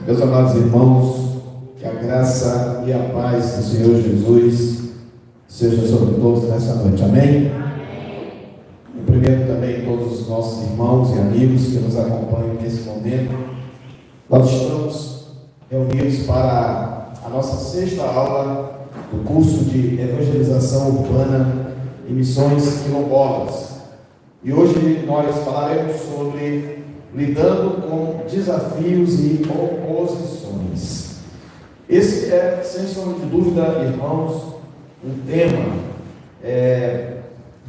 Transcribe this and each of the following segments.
Meus amados irmãos, que a graça e a paz do Senhor Jesus seja sobre todos nessa noite, amém? Amém. Cumprimento também todos os nossos irmãos e amigos que nos acompanham nesse momento. Nós estamos reunidos para a nossa sexta aula do curso de Evangelização Urbana e Missões Quilombolas. E hoje nós falaremos sobre lidando com desafios e oposições. Esse é, sem sombra de dúvida, irmãos, um tema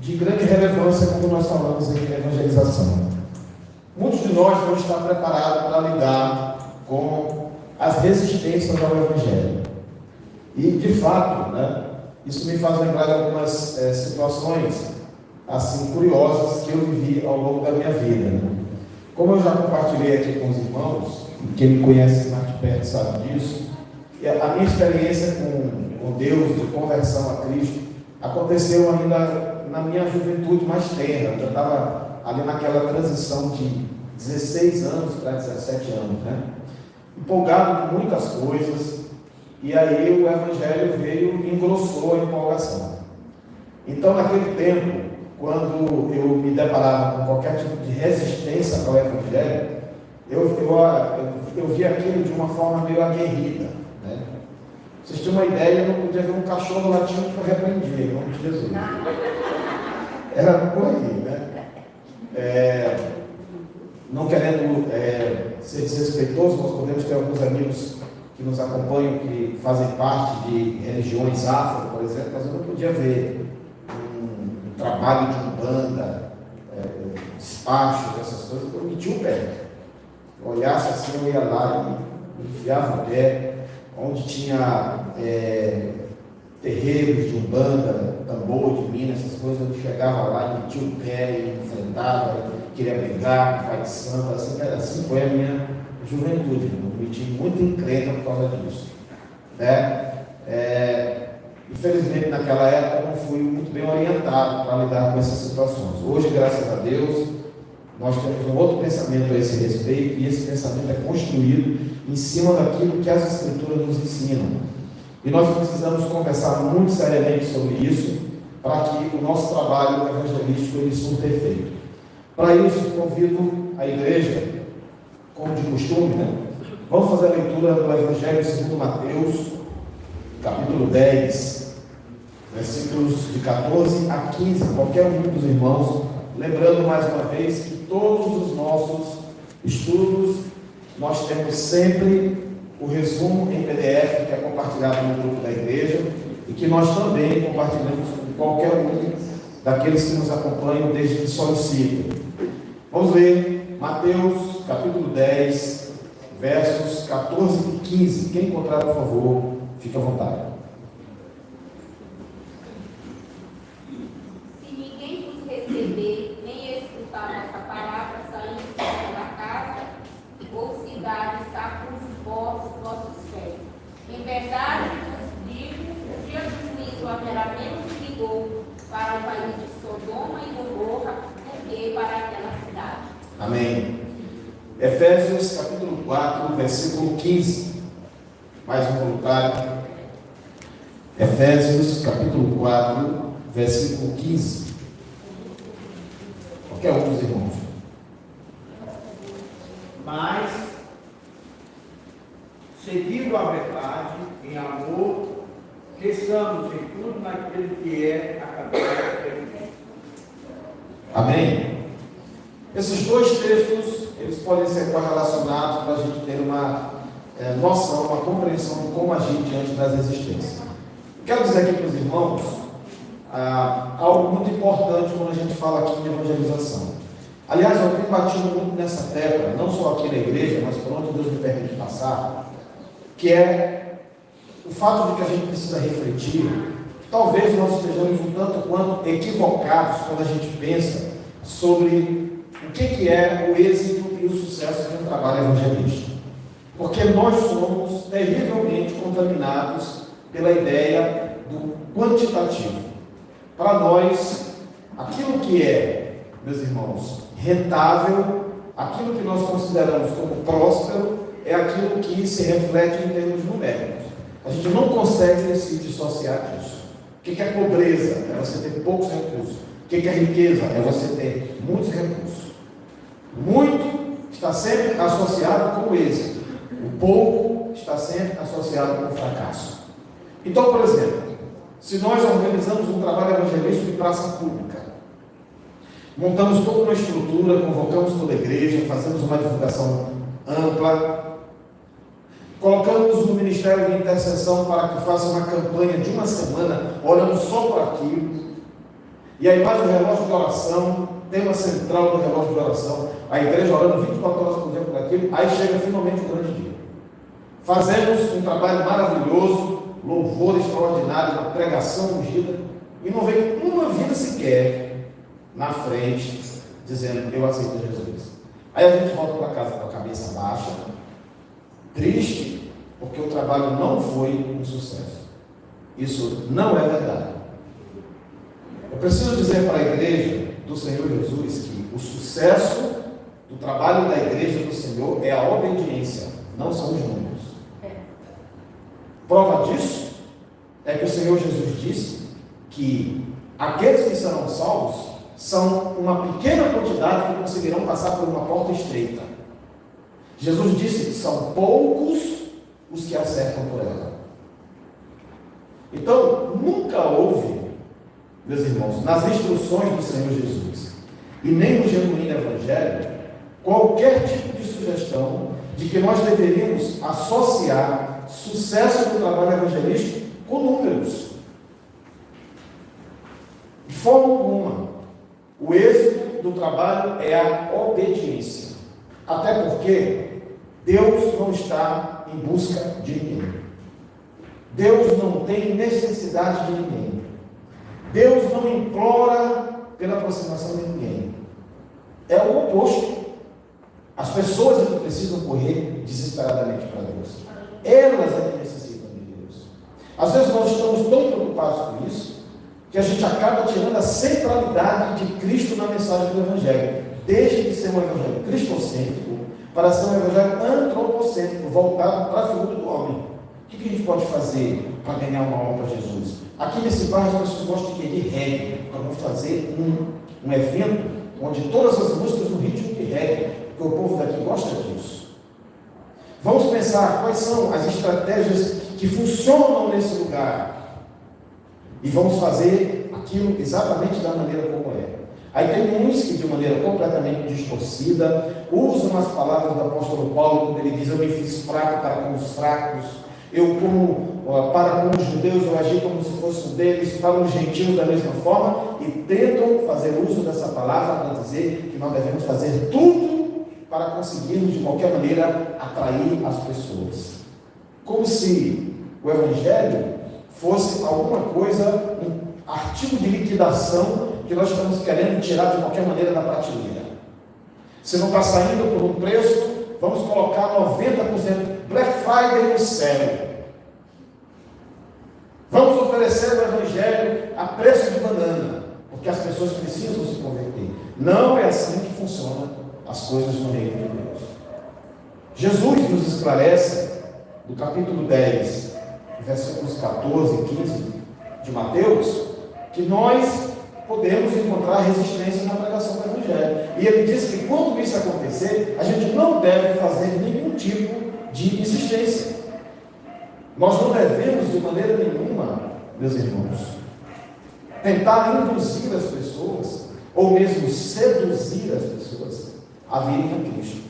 de grande relevância quando nós falamos em evangelização. Muitos de nós vão estar preparados para lidar com as resistências ao Evangelho. E, de fato, isso me faz lembrar de algumas situações assim, curiosas que eu vivi ao longo da minha vida. Como eu já compartilhei aqui com os irmãos, quem me conhece mais de perto sabe disso, a minha experiência com Deus, de conversão a Cristo, aconteceu ainda na minha juventude mais tenra. Eu já estava ali naquela transição de 16 anos para 17 anos, empolgado com muitas coisas, e aí o Evangelho veio e engrossou a empolgação. Então, naquele tempo, quando eu me deparava com qualquer tipo de resistência ao Evangelho, eu via aquilo de uma forma meio aguerrida. Vocês tinham uma ideia, eu não podia ver um cachorro latindo que eu repreendia, em nome de Jesus. Era por aí, não querendo ser desrespeitoso, nós podemos ter alguns amigos que nos acompanham, que fazem parte de religiões afro, por exemplo, mas eu não podia ver um trabalho de umbanda, despachos, essas coisas, eu metia o pé. Eu olhasse assim, eu ia lá e enfiava o pé, onde tinha terreiros de umbanda, tambor de Minas, essas coisas, eu chegava lá e metia o pé e enfrentava, queria brigar, pai de santo, assim foi a minha juventude, eu meti muito encrenca por causa disso. Infelizmente, naquela época, eu não fui muito bem orientado para lidar com essas situações. Hoje, graças a Deus, nós temos um outro pensamento a esse respeito, e esse pensamento é construído em cima daquilo que as Escrituras nos ensinam. E nós precisamos conversar muito seriamente sobre isso, para que o nosso trabalho evangelístico ele surta efeito. Para isso, convido a igreja, como de costume, vamos fazer a leitura do Evangelho segundo Mateus, capítulo 10, versículos de 14 a 15, qualquer um dos irmãos, lembrando mais uma vez que todos os nossos estudos, nós temos sempre o resumo em PDF, que é compartilhado no grupo da igreja, e que nós também compartilhamos com qualquer um daqueles que nos acompanham desde que solicitam. Vamos ler Mateus, capítulo 10, versos 14 e 15. Quem encontrar, por favor, fique à vontade. Se ninguém vos receber, nem escutar nossa palavra saindo da casa, ou cidade, sacos os vossos pés. Em verdade vos digo, o dia do juízo haverá menos rigor para o país de Sodoma e Gomorra do que para aquela cidade. Amém. Efésios capítulo 4, versículo 15. Mais um voluntário. Efésios capítulo 4, versículo 15. Qualquer um dos irmãos. Mas, seguindo a verdade, em amor, cresçamos em tudo naquele que é a cabeça de Cristo. Amém? Esses dois textos, eles podem ser correlacionados para a gente ter uma noção, uma compreensão de como agir diante das resistências. Quero dizer aqui para os irmãos algo muito importante quando a gente fala aqui de evangelização. Aliás, eu tenho batido muito nessa tecla, não só aqui na igreja, mas por onde Deus me permite passar, que é o fato de que a gente precisa refletir, que talvez nós estejamos um tanto quanto equivocados quando a gente pensa sobre o que é o êxito e o sucesso de um trabalho evangelístico. Porque nós somos terrivelmente contaminados pela ideia do quantitativo. Para nós, aquilo que é, meus irmãos, rentável, aquilo que nós consideramos como próspero, é aquilo que se reflete em termos numéricos. A gente não consegue se dissociar disso. O que é pobreza? É você ter poucos recursos. O que é riqueza? É você ter muitos recursos. Muito está sempre associado com o êxito. O pouco está sempre associado com o fracasso. Então, por exemplo, se nós organizamos um trabalho evangelístico em praça pública, montamos toda uma estrutura, convocamos toda a igreja, fazemos uma divulgação ampla, colocamos o Ministério de Intercessão para que faça uma campanha de uma semana, olhando só para aquilo, e aí mais o relógio de oração, tema central do relógio de oração, a igreja orando 24 horas por dia por aquilo, aí chega finalmente o grande dia. Fazemos um trabalho maravilhoso, louvor extraordinário, uma pregação ungida, e não vem uma vida sequer na frente, dizendo, eu aceito Jesus. Aí a gente volta para casa com a cabeça baixa, triste, porque o trabalho não foi um sucesso. Isso não é verdade. Eu preciso dizer para a igreja do Senhor Jesus que o sucesso do trabalho da igreja do Senhor é a obediência, não são os números. Prova disso é que o Senhor Jesus disse que aqueles que serão salvos são uma pequena quantidade que conseguirão passar por uma porta estreita. Jesus disse que são poucos os que acertam por ela. Então, nunca houve, meus irmãos, nas instruções do Senhor Jesus e nem no genuíno Evangelho, qualquer tipo de sugestão de que nós deveríamos associar sucesso do trabalho evangelístico com números. De forma alguma. O êxito do trabalho é a obediência. Até porque Deus não está em busca de ninguém. Deus não tem necessidade de ninguém. Deus não implora pela aproximação de ninguém. É o oposto. As pessoas é que precisam correr desesperadamente para Deus. Elas é que necessitam de Deus. Às vezes nós estamos tão preocupados com isso, que a gente acaba tirando a centralidade de Cristo na mensagem do Evangelho. Deixa de ser um Evangelho cristocêntrico para ser um Evangelho antropocêntrico, voltado para a figura do homem. O que a gente pode fazer para ganhar uma alma para Jesus? Aqui nesse bairro as pessoas gostam de querer reggae. Nós vamos fazer um evento onde todas as músicas no ritmo de reggae, porque o povo daqui gosta disso. Vamos pensar quais são as estratégias que funcionam nesse lugar. E vamos fazer aquilo exatamente da maneira como é. Aí tem uns que de maneira completamente distorcida usam as palavras do apóstolo Paulo quando ele diz: eu me fiz fraco para com os fracos, para com os judeus eu agi como se fosse um deles, para os gentios da mesma forma, e tentam fazer uso dessa palavra para dizer que nós devemos fazer tudo para conseguirmos de qualquer maneira atrair as pessoas. Como se o Evangelho fosse alguma coisa, um artigo de liquidação que nós estamos querendo tirar de qualquer maneira da prateleira. Se não está saindo por um preço, vamos colocar 90%, Black Friday no céu. Vamos oferecer o Evangelho a preço de banana, porque as pessoas precisam se converter. Não é assim que funcionam as coisas no reino de Deus. Jesus nos esclarece, no capítulo 10, versículos 14 e 15 de Mateus, que nós podemos encontrar resistência na pregação do Evangelho. E ele diz que quando isso acontecer, a gente não deve fazer nenhum tipo de insistência. Nós não devemos, de maneira nenhuma, meus irmãos, tentar induzir as pessoas, ou mesmo seduzir as pessoas a virem a Cristo.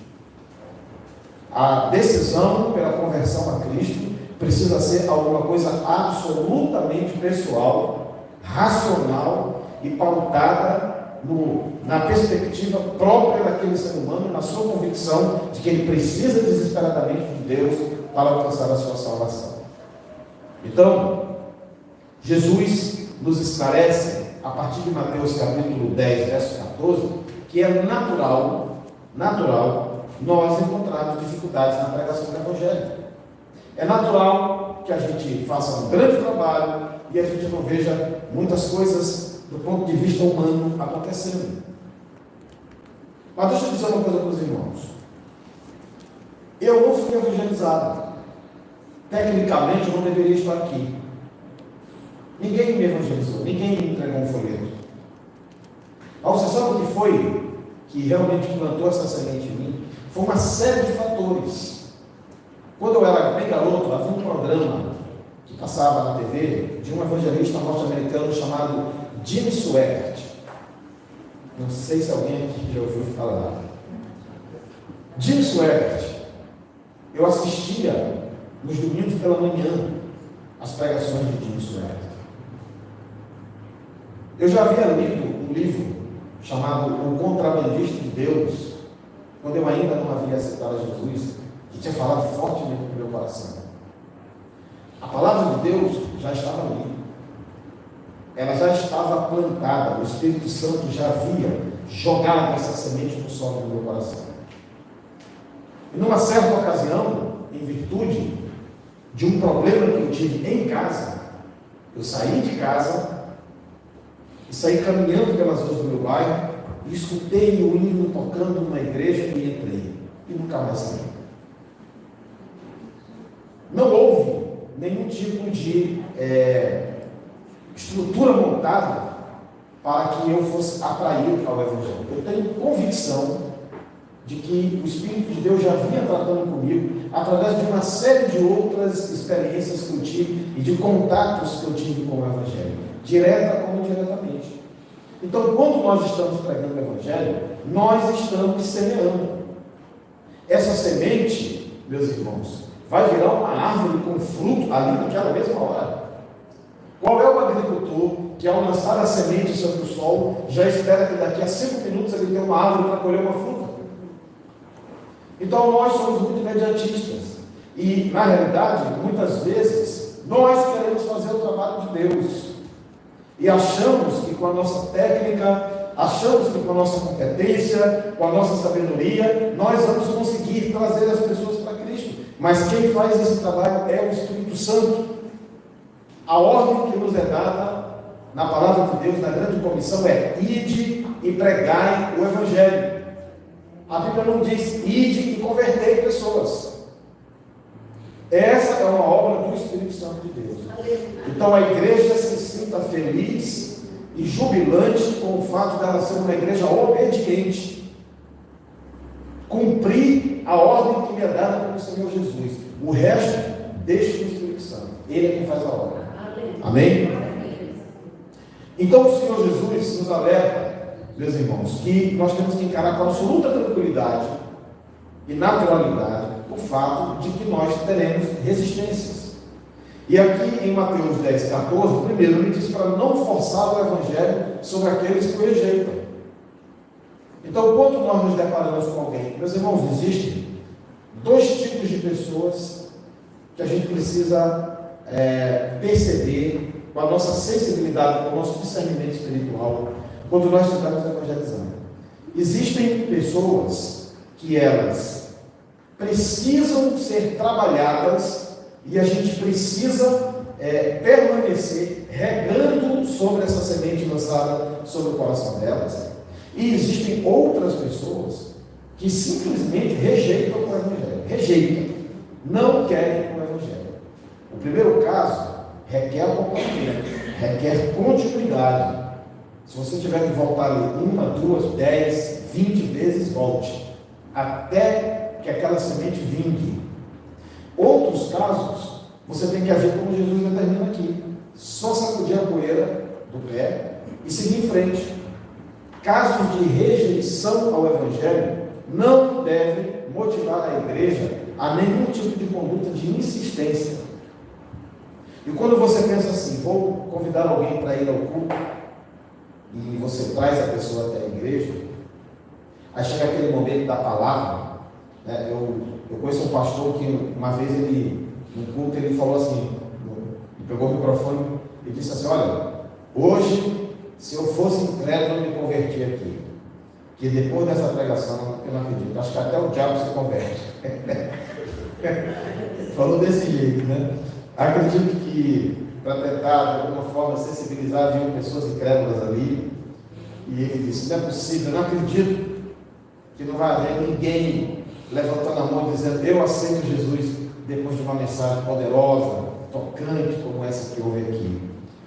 A decisão pela conversão a Cristo precisa ser alguma coisa absolutamente pessoal, racional e pautada na perspectiva própria daquele ser humano, na sua convicção de que ele precisa desesperadamente de Deus para alcançar a sua salvação. Então, Jesus nos esclarece, a partir de Mateus capítulo 10, verso 14, que é natural nós encontrarmos dificuldades na pregação do Evangelho. É natural que a gente faça um grande trabalho e a gente não veja muitas coisas do ponto de vista humano acontecendo. Mas deixa eu dizer uma coisa para os irmãos. Eu não fui evangelizado. Tecnicamente, eu não deveria estar aqui. Ninguém me evangelizou, ninguém me entregou um folheto. Você sabe o que foi que realmente plantou essa semente em mim? Foi uma série de fatores. Quando eu era bem garoto, havia um programa que passava na TV de um evangelista norte-americano chamado Jim Swaggart. Não sei se alguém aqui já ouviu falar. Jim Swaggart, eu assistia nos domingos pela manhã as pregações de Jim Swaggart. Eu já havia lido um livro chamado O Contrabandista de Deus, quando eu ainda não havia aceitado a Jesus, que tinha falado fortemente no meu coração. A palavra de Deus já estava ali. Ela já estava plantada, o Espírito Santo já havia jogado essa semente no solo do meu coração. E numa certa ocasião, em virtude de um problema que eu tive em casa, eu saí de casa e saí caminhando pelas ruas do meu bairro e escutei o hino tocando numa igreja e entrei. E nunca mais saí. Não houve nenhum tipo de estrutura montada para que eu fosse atraído ao Evangelho. Eu tenho convicção de que o Espírito de Deus já vinha tratando comigo através de uma série de outras experiências que eu tive e de contatos que eu tive com o Evangelho, direta ou indiretamente. Então, quando nós estamos pregando o Evangelho, nós estamos semeando. Essa semente, meus irmãos, vai virar uma árvore com fruto ali naquela mesma hora. Qual é o agricultor que, ao lançar a semente sobre o solo, já espera que daqui a 5 minutos ele tenha uma árvore para colher uma fruta? Então, nós somos muito imediatistas. E, na realidade, muitas vezes, nós queremos fazer o trabalho de Deus. E achamos que com a nossa técnica, achamos que com a nossa competência, com a nossa sabedoria, nós vamos conseguir trazer as pessoas para Cristo. Mas quem faz esse trabalho é o Espírito Santo. A ordem que nos é dada na palavra de Deus, na grande comissão, é: ide e pregai o Evangelho. A Bíblia não diz ide e convertei pessoas. Essa é uma obra do Espírito Santo de Deus. Então a igreja se sinta feliz e jubilante com o fato dela ser uma igreja obediente, cumprir a ordem que lhe é dada pelo Senhor Jesus. O resto deixa no Espírito Santo. Ele é quem faz a obra. Amém? Então o Senhor Jesus nos alerta, meus irmãos, que nós temos que encarar com absoluta tranquilidade e naturalidade o fato de que nós teremos resistências. E aqui em Mateus 10, 14, primeiro ele diz para não forçar o Evangelho sobre aqueles que o rejeitam. Então, quando nós nos deparamos com alguém, meus irmãos, existem 2 tipos de pessoas que a gente precisa perceber com a nossa sensibilidade, com o nosso discernimento espiritual, quando nós estamos evangelizando. Existem pessoas que elas precisam ser trabalhadas e a gente precisa permanecer regando sobre essa semente lançada sobre o coração delas. E existem outras pessoas que simplesmente rejeitam o Evangelho. Rejeitam. Não querem o Evangelho. O primeiro caso requer acompanhamento, requer continuidade. Se você tiver que voltar ali 1, 2, 10, 20 vezes, volte. Até que aquela semente vingue. Outros casos, você tem que agir como Jesus determina aqui. Só sacudir a poeira do pé e seguir em frente. Casos de rejeição ao Evangelho não devem motivar a igreja a nenhum tipo de conduta de insistência. E quando você pensa assim, vou convidar alguém para ir ao culto, e você traz a pessoa até a igreja, aí chega aquele momento da palavra, né? Eu conheço um pastor que uma vez no culto, ele falou assim, ele pegou o microfone e disse assim: olha, hoje, se eu fosse incrédulo, eu me converti aqui. Que depois dessa pregação, eu não acredito, acho que até o diabo se converte. Falou desse jeito, né? Acredito que, para tentar, de alguma forma, sensibilizar, haviam pessoas incrédulas ali. E ele disse: não é possível, eu não acredito que não vai haver ninguém levantando a mão e dizendo: eu aceito Jesus, depois de uma mensagem poderosa, tocante como essa que houve aqui.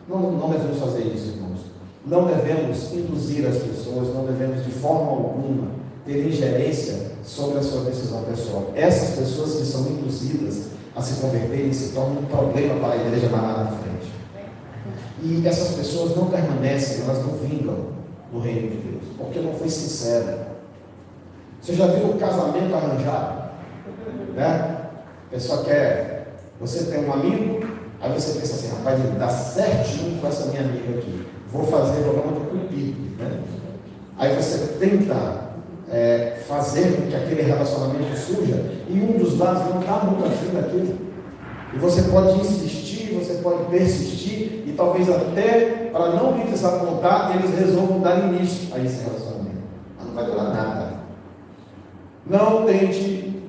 Não devemos fazer isso, irmãos. Não devemos induzir as pessoas, não devemos de forma alguma ter ingerência sobre a sua decisão pessoal. Essas pessoas que são induzidas a se converterem se tornam um problema para a igreja mais lá na frente. E essas pessoas não permanecem, elas não vingam no reino de Deus, porque não foi sincera. Você já viu o casamento arranjado? Né? A pessoa quer, você tem um amigo, aí você pensa assim: rapaz, ele dá certinho com essa minha amiga aqui, vou fazer programa de cupido, né? Aí você tenta fazer com que aquele relacionamento surja, e um dos lados não está muito afim daquilo, e você pode insistir, você pode persistir, e talvez até para não lhe desapontar, eles resolvam dar início a esse relacionamento, mas não vai durar nada. Não tente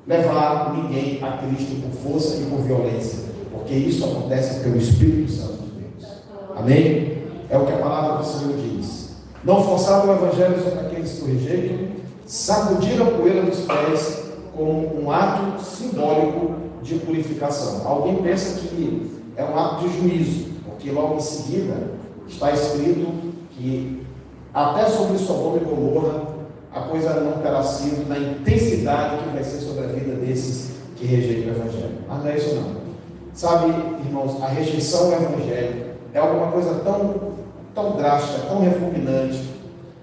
levar ninguém a Cristo por força e por violência, porque isso acontece pelo Espírito Santo de Deus. Amém? É o que a palavra do Senhor diz. Não forçar o Evangelho sobre aqueles que o rejeitam, sacudir a poeira dos pés como um ato simbólico de purificação. Alguém pensa que é um ato de juízo, porque logo em seguida está escrito que até sobre Sodoma e Gomorra a coisa não terá sido na intensidade que vai ser sobre a vida desses que rejeitam o Evangelho. Mas não é isso não. Sabe, irmãos, a rejeição ao Evangelho é alguma coisa tão drástica, tão repugnante,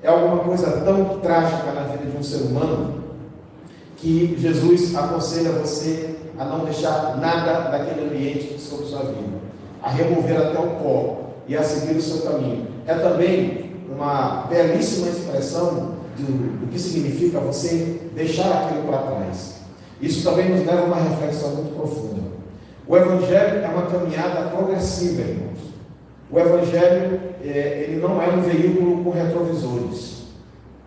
é alguma coisa tão trágica na vida de um ser humano, que Jesus aconselha você a não deixar nada daquele ambiente sobre sua vida, a remover até o pó e a seguir o seu caminho. É também uma belíssima expressão do que significa você deixar aquilo para trás. Isso também nos leva a uma reflexão muito profunda. O Evangelho é uma caminhada progressiva, irmãos. O Evangelho, ele não é um veículo com retrovisores.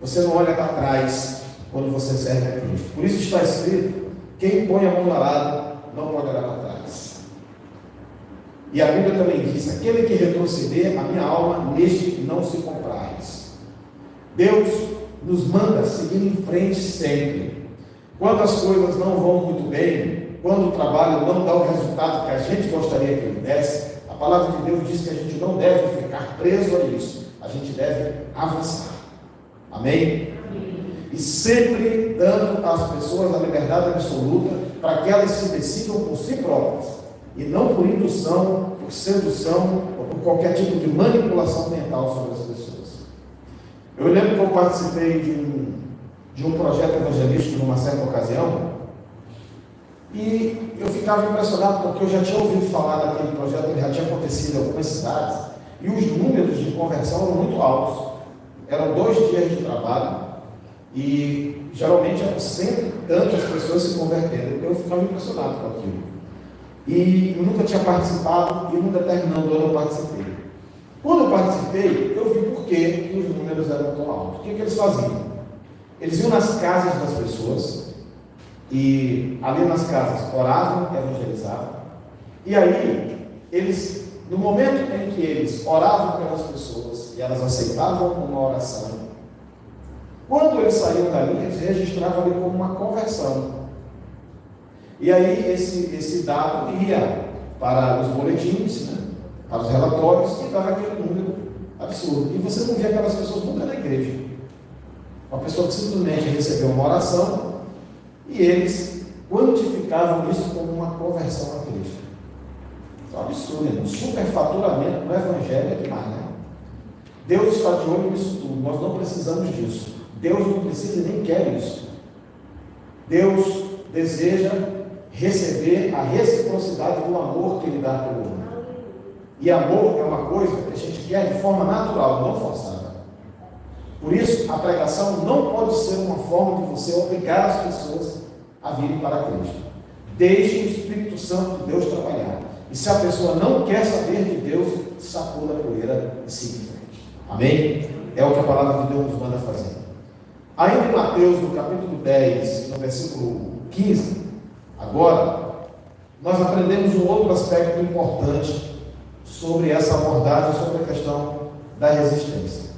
Você não olha para trás quando você serve a Cristo. Por isso está escrito: quem põe a mão no arado não pode olhar para trás. E a Bíblia também diz: aquele que retroceder, a minha alma neste não se compraz. Deus nos manda seguir em frente sempre. Quando as coisas não vão muito bem, quando o trabalho não dá o resultado que a gente gostaria que ele desse, a palavra de Deus diz que a gente não deve ficar preso a isso, a gente deve avançar. Amém? E sempre dando às pessoas a liberdade absoluta para que elas se decidam por si próprias, e não por indução, por sedução ou por qualquer tipo de manipulação mental sobre as pessoas. Eu lembro que eu participei de um projeto evangelístico numa certa ocasião, e eu ficava impressionado porque eu já tinha ouvido falar daquele projeto, ele já tinha acontecido em algumas cidades, e os números de conversão eram muito altos. Eram 2 dias de trabalho, e geralmente eram 100 e tantas pessoas se convertendo. Eu ficava impressionado com aquilo. E eu nunca tinha participado, e num determinado ano eu participei. Quando eu participei, eu vi por que os números eram tão altos. O que eles faziam? Eles iam nas casas das pessoas, e ali nas casas oravam, evangelizavam, e aí eles, no momento em que eles oravam pelas pessoas e elas aceitavam uma oração, quando eles saíam dali, eles registravam ali como uma conversão. E aí esse dado ia para os boletins, né, para os relatórios, e dava aquele número absurdo. E você não via aquelas pessoas nunca na igreja. Uma pessoa que simplesmente recebeu uma oração, e eles quantificavam isso como uma conversão a Cristo. Isso é um absurdo, um superfaturamento no Evangelho é demais, né? Deus está de olho nisso tudo, nós não precisamos disso. Deus não precisa e nem quer isso. Deus deseja receber a reciprocidade do amor que Ele dá pelo outro. E amor é uma coisa que a gente quer de forma natural, não forçada. Por isso, a pregação não pode ser uma forma de você obrigar as pessoas a virem para Cristo. Deixe o Espírito Santo de Deus trabalhar. E se a pessoa não quer saber de Deus, sacuda a poeira e siga em frente. Amém? É o que a palavra de Deus nos manda fazer. Ainda em Mateus, no capítulo 10, no versículo 15, agora, nós aprendemos um outro aspecto importante sobre essa abordagem, sobre a questão da resistência.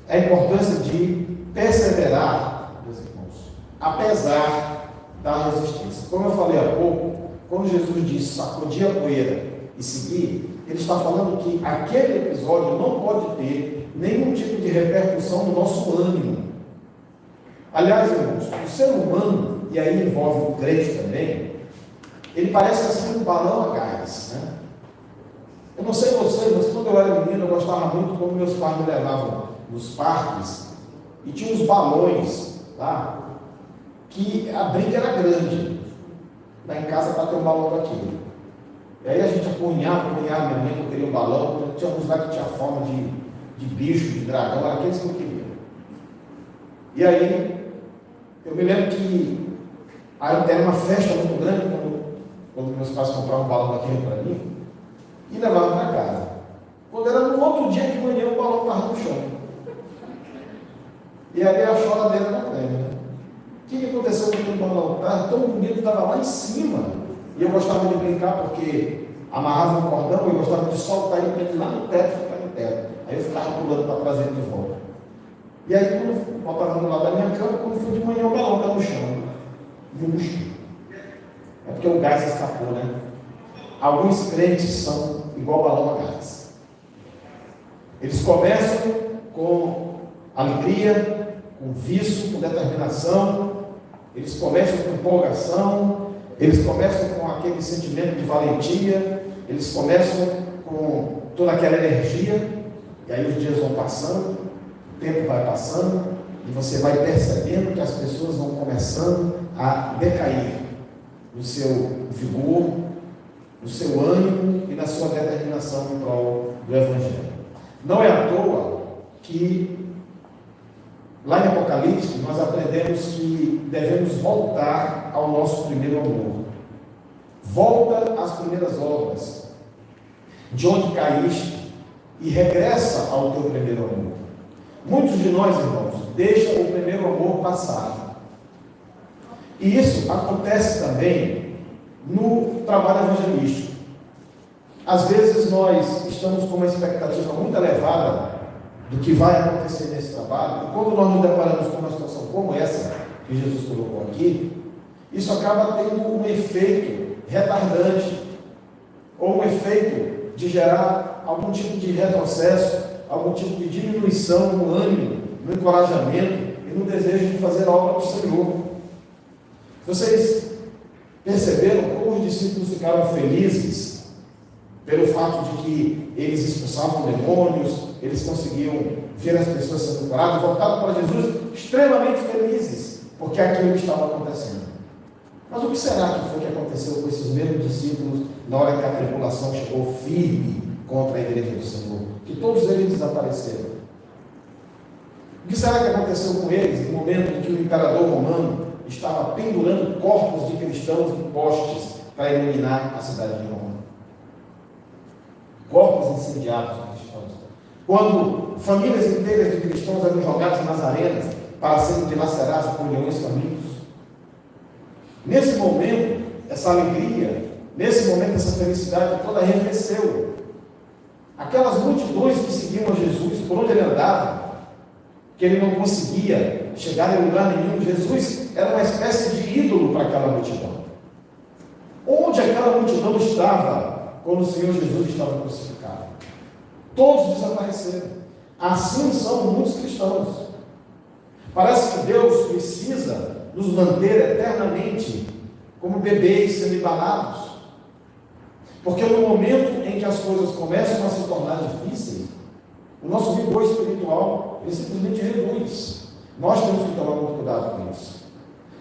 A importância de perseverar, meus irmãos, apesar da resistência. Como eu falei há pouco, quando Jesus disse sacudir a poeira e seguir, ele está falando que aquele episódio não pode ter nenhum tipo de repercussão no nosso ânimo. Aliás, irmãos, o ser humano, e aí envolve o crente também, ele parece assim um balão a gás, né? Eu não sei vocês, mas quando eu era menino, eu gostava muito quando meus pais me levavam nos parques e tinha uns balões lá, que a brinca era grande. Lá em casa para ter um balão daquilo. E aí a gente apunhava, minha mãe que eu queria um balão, tinha uns lá que tinha forma de bicho, de dragão, era aqueles que eu queria. E aí, eu me lembro que era uma festa muito grande quando meus pais compravam um balão daquele para mim e levavam para casa. Quando era no outro dia de manhã, o balão estava no chão. E aí a choradeira era grande, né? O que aconteceu com aquele balão? Estava tão bonito, estava lá em cima. E eu gostava de brincar porque amarrava um cordão e eu gostava de soltar ele lá no teto, ficar no teto. Aí eu ficava pulando para trazer ele de volta. E aí, quando eu botava no lado da minha cama, quando foi de manhã, o balão estava no chão. Murcho. É porque o gás escapou, né? Alguns crentes são igual balão a gás. Eles começam com alegria, com vício, com determinação. Eles começam com empolgação. Eles começam com aquele sentimento de valentia. Eles começam com toda aquela energia. E aí os dias vão passando, o tempo vai passando, e você vai percebendo que as pessoas vão começando a decair no seu vigor, no seu ânimo e na sua determinação em prol do Evangelho. Não é à toa que lá em Apocalipse nós aprendemos que devemos voltar ao nosso primeiro amor. Volta às primeiras obras, de onde caíste, e regressa ao teu primeiro amor. Muitos de nós, irmãos, deixam o primeiro amor passar. E isso acontece também no trabalho evangelístico. Às vezes nós estamos com uma expectativa muito elevada do que vai acontecer nesse trabalho, e quando nós nos deparamos com uma situação como essa que Jesus colocou aqui, isso acaba tendo um efeito retardante, ou um efeito de gerar algum tipo de retrocesso, algum tipo de diminuição no ânimo, no encorajamento e no desejo de fazer a obra do Senhor. Vocês perceberam como os discípulos ficaram felizes pelo fato de que eles expulsavam demônios, eles conseguiam ver as pessoas sendo curadas, voltaram para Jesus extremamente felizes, porque aquilo estava acontecendo. Mas o que será que foi que aconteceu com esses mesmos discípulos na hora que a tribulação chegou firme contra a igreja do Senhor? Que todos eles desapareceram. O que será que aconteceu com eles no momento em que o imperador romano estava pendurando corpos de cristãos em postes para iluminar a cidade de Roma? Corpos incendiados de cristãos. Quando famílias inteiras de cristãos eram jogadas nas arenas para serem dilacerados por leões famintos. Nesse momento, essa alegria, nesse momento, essa felicidade toda arrefeceu. Aquelas multidões que seguiam a Jesus, por onde ele andava, que ele não conseguia chegar em lugar nenhum, Jesus era uma espécie de ídolo para aquela multidão. Onde aquela multidão estava quando o Senhor Jesus estava crucificado? Todos desapareceram. Assim são muitos cristãos. Parece que Deus precisa nos manter eternamente como bebês semi-balados. Porque no momento em que as coisas começam a se tornar difíceis, o nosso vigor espiritual ele simplesmente reduz. Nós temos que tomar muito cuidado com isso.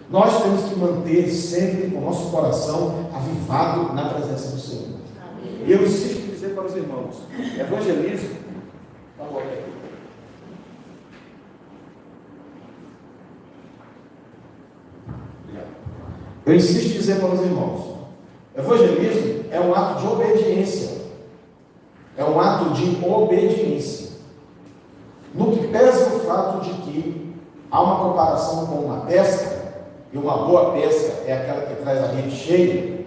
Nós temos que manter sempre o nosso coração avivado na presença do Senhor. Amém. E eu insisto em dizer para os irmãos, evangelismo, tá bom, eu insisto em dizer para os irmãos, evangelismo é um ato de obediência. É um ato de obediência. No que pesa o fato de que há uma comparação com uma pesca, e uma boa pesca é aquela que traz a rede cheia,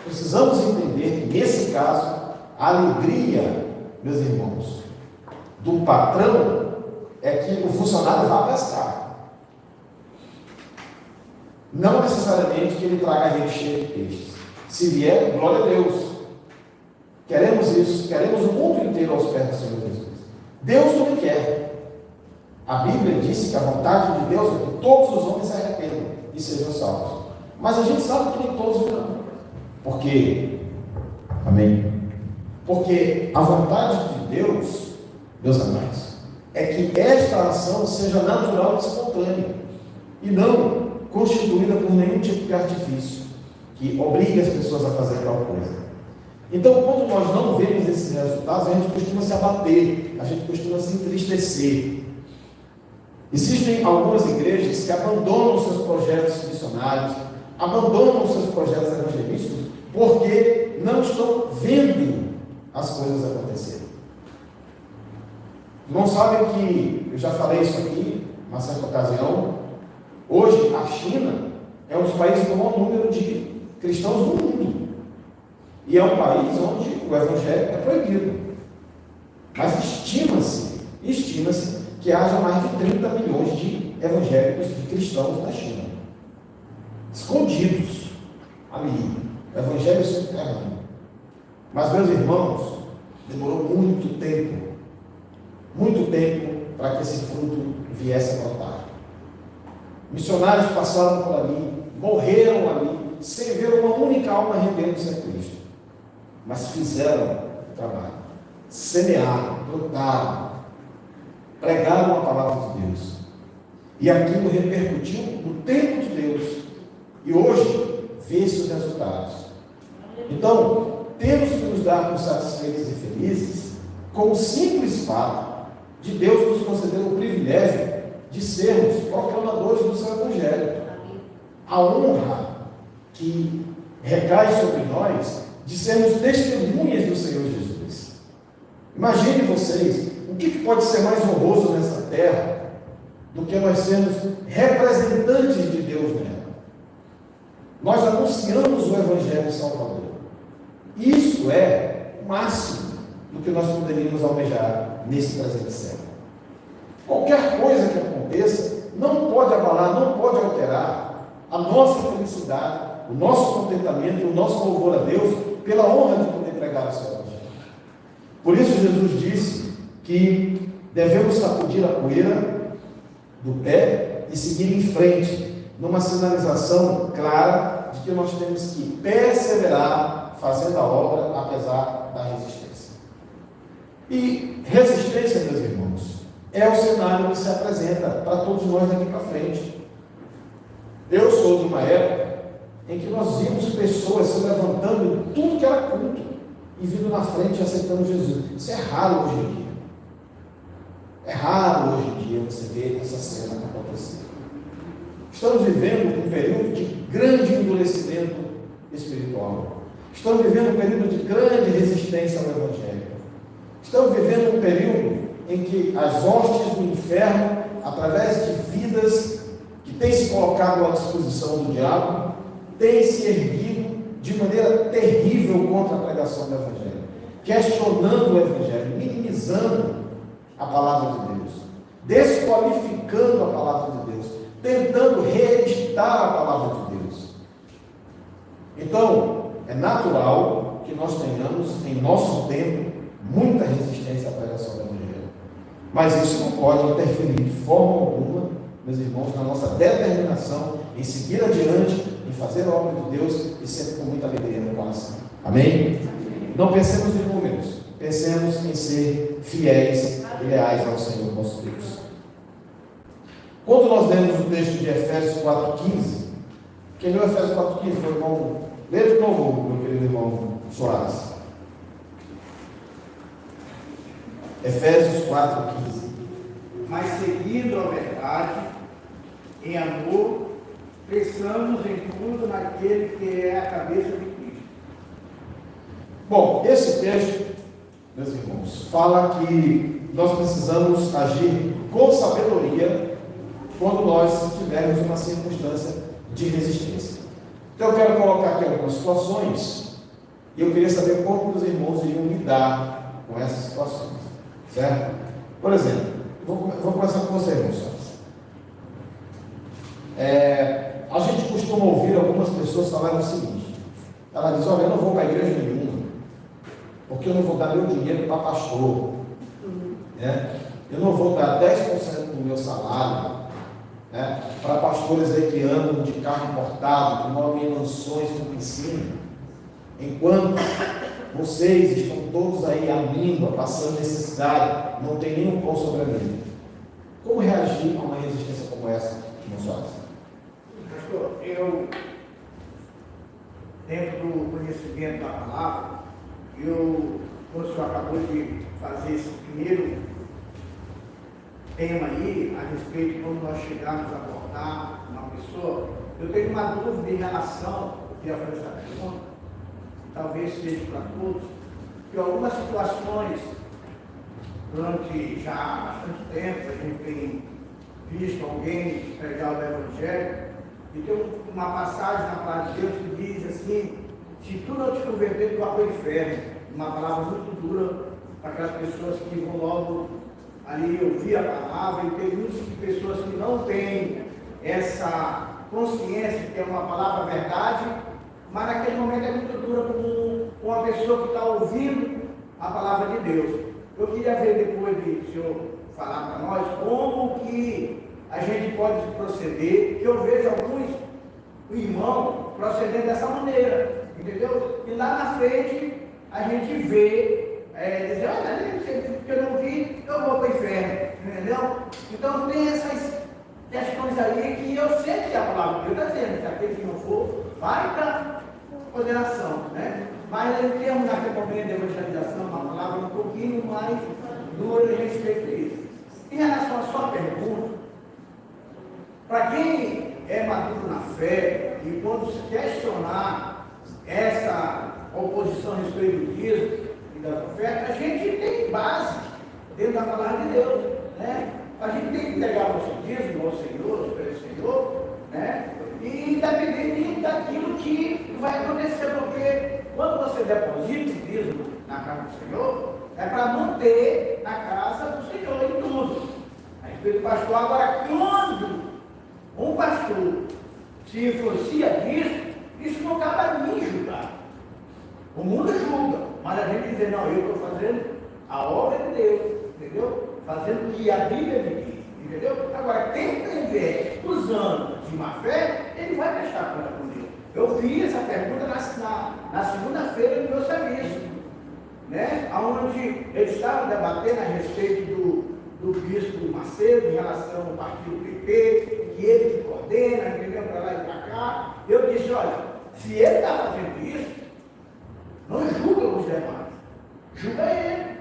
precisamos entender que nesse caso, a alegria, meus irmãos, do patrão é que o funcionário vá pescar. Não necessariamente que ele traga a rede cheia de peixes. Se vier, glória a Deus. Queremos isso, queremos o mundo inteiro aos pés do Senhor Jesus. Deus não quer. A Bíblia disse que a vontade de Deus é que todos os homens se arrependam e sejam salvos. Mas a gente sabe que nem todos virão. Por quê? Amém? Porque a vontade de Deus, meus amados, é que esta ação seja natural e espontânea, e não constituída por nenhum tipo de artifício que obrigue as pessoas a fazer tal coisa. Então, quando nós não vemos esses resultados, a gente costuma se abater, a gente costuma se entristecer. Existem algumas igrejas que abandonam seus projetos missionários, abandonam seus projetos evangelísticos, porque não estão vendo as coisas acontecerem. Não sabem que, eu já falei isso aqui, uma certa ocasião, hoje a China é um dos países com o maior número de cristãos no mundo. E é um país onde o evangelho é proibido. Mas estima-se que haja mais de 30 milhões de evangélicos, de cristãos na China. Escondidos ali. O evangelho subterrâneo. Mas, meus irmãos, demorou muito tempo para que esse fruto viesse a brotar. Missionários passaram por ali, morreram ali, sem ver uma única alma rendendo-se a Cristo. Mas fizeram o trabalho, semearam, plantaram, pregaram a palavra de Deus. E aquilo repercutiu no tempo de Deus. E hoje, vê-se os resultados. Então, temos que nos dar por satisfeitos e felizes com o simples fato de Deus nos conceder o privilégio de sermos proclamadores do seu Evangelho. A honra que recai sobre nós de sermos testemunhas do Senhor Jesus. Imagine vocês, o que pode ser mais honroso nessa terra do que nós sermos representantes de Deus nela? Nós anunciamos o Evangelho Salvador. Isso é o máximo do que nós poderíamos almejar nesse presente século. Qualquer coisa que aconteça não pode abalar, não pode alterar a nossa felicidade, o nosso contentamento, o nosso louvor a Deus pela honra de poder pregar o seu Evangelho. Por isso Jesus disse que devemos sacudir a poeira do pé e seguir em frente, numa sinalização clara de que nós temos que perseverar fazendo a obra apesar da resistência. E resistência, meus irmãos, é o cenário que se apresenta para todos nós daqui para frente. Eu sou de uma época em que nós vimos pessoas se levantando em tudo que era culto e vindo na frente e aceitando Jesus. Isso é raro hoje em dia. É raro hoje em dia você ver essa cena acontecer. Estamos vivendo um período de grande endurecimento espiritual. Estamos vivendo um período de grande resistência ao Evangelho. Estamos vivendo um período em que as hostes do inferno, através de vidas que têm se colocado à disposição do diabo, têm se erguido de maneira terrível contra a pregação do Evangelho, questionando o Evangelho, minimizando a palavra de Deus, desqualificando a palavra de Deus, tentando reeditar a palavra de Deus. Então, é natural que nós tenhamos, em nosso tempo, muita resistência à pregação do Evangelho. Mas isso não pode interferir de forma alguma, meus irmãos, na nossa determinação em seguir adiante, em fazer a obra de Deus e sempre com muita alegria no coração. Amém? Não pensemos em números, pensemos em ser fiéis e leais ao Senhor nosso Deus. Quando nós lemos o texto de Efésios 4,15, quem leu Efésios 4,15 foi o irmão, lê de novo, meu querido irmão Soares. Efésios 4,15. Mas seguindo a verdade, em amor, cresçamos em tudo naquele que é a cabeça de Cristo. Bom, esse texto, meus irmãos, fala que nós precisamos agir com sabedoria quando nós tivermos uma circunstância de resistência. Então eu quero colocar aqui algumas situações e eu queria saber como os irmãos iriam lidar com essas situações, certo? Por exemplo, vou começar com você, irmão Soares. A gente costuma ouvir algumas pessoas falarem o seguinte: ela diz, olha, eu não vou para a igreja nenhuma, porque eu não vou dar meu dinheiro para pastor, né? Eu não vou dar 10% do meu salário, né, para pastores aí que andam de carro importado, que moram em mansões com piscina, enquanto vocês estão todos aí à míngua, passando necessidade, não tem nenhum pão sobre a mesa. Como reagir a uma resistência como essa, irmão Soares? Pastor, eu, dentro do conhecimento da palavra, como o senhor acabou de fazer esse primeiro tema aí, a respeito de como nós chegamos a abordar uma pessoa, eu tenho uma dúvida em relação, que eu falei essa pergunta, talvez seja para todos, que algumas situações, durante já bastante tempo, a gente tem visto alguém pregar o Evangelho, e tem uma passagem na palavra de Deus que diz assim: se tu não te converter, tu vai para o inferno. Uma palavra muito dura para aquelas pessoas que vão logo ali ouvir a palavra, e tem muitas pessoas que não têm essa consciência que é uma palavra verdade, mas naquele momento é muito dura com uma pessoa que está ouvindo a palavra de Deus. Eu queria ver depois de o senhor falar para nós como que a gente pode proceder, que eu vejo alguns irmãos procedendo dessa maneira, entendeu? E lá na frente a gente vê, dizer, olha, porque eu não vi, eu vou para o inferno, entendeu? Então tem essas questões aí que eu sei que a palavra de Deus está dizendo, que aquele que não for, vai para condenação, né? Mas em termos naquele momento de evangelização, uma palavra um pouquinho mais dura a respeito disso. Em relação à sua pergunta, para quem é maduro na fé, e quando se questionar essa oposição a respeito do dízimo e da oferta, a gente tem base dentro da palavra de Deus, né? A gente tem que entregar o nosso dízimo ao Senhor, pelo Senhor, né? E independente daquilo que vai acontecer, porque quando você deposita o dízimo na casa do Senhor, é para manter na casa do Senhor em tudo. A respeito do pastor, agora, quando um pastor se influencia disso, isso não cabe a mim julgar. O mundo julga, mas a gente dizer, não, eu estou fazendo a obra de Deus, entendeu? Fazendo o que a Bíblia me diz, entendeu? Agora, quem estiver usando de má fé, ele vai prestar conta com Deus. Eu vi essa pergunta na segunda-feira do meu serviço, né? Onde eles estavam debatendo a respeito do bispo Macedo em relação ao partido PP, que ele que coordena, entendeu? Para lá e para cá. Eu disse, olha, se ele está fazendo isso, não julga os demais, julga ele,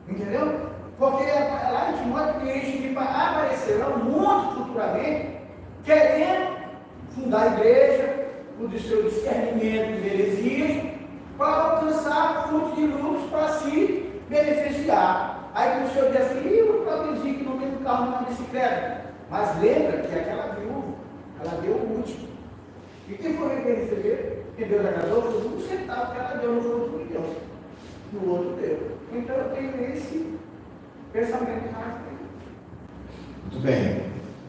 entendeu? Porque lá em Timóteo diz que aparecerão muitos futuramente querendo fundar a igreja, o seu discernimento de heresias, para alcançar frutos de lucros para se beneficiar. Aí o senhor diz assim, eu produzi que não tem um carro na bicicleta. Mas lembra que aquela viúva, ela deu o último. E quem foi receber? Que Deus agradou, foi um centavo que ela deu, no outro milhão. No outro deu. Então eu tenho esse pensamento errado. Muito bem.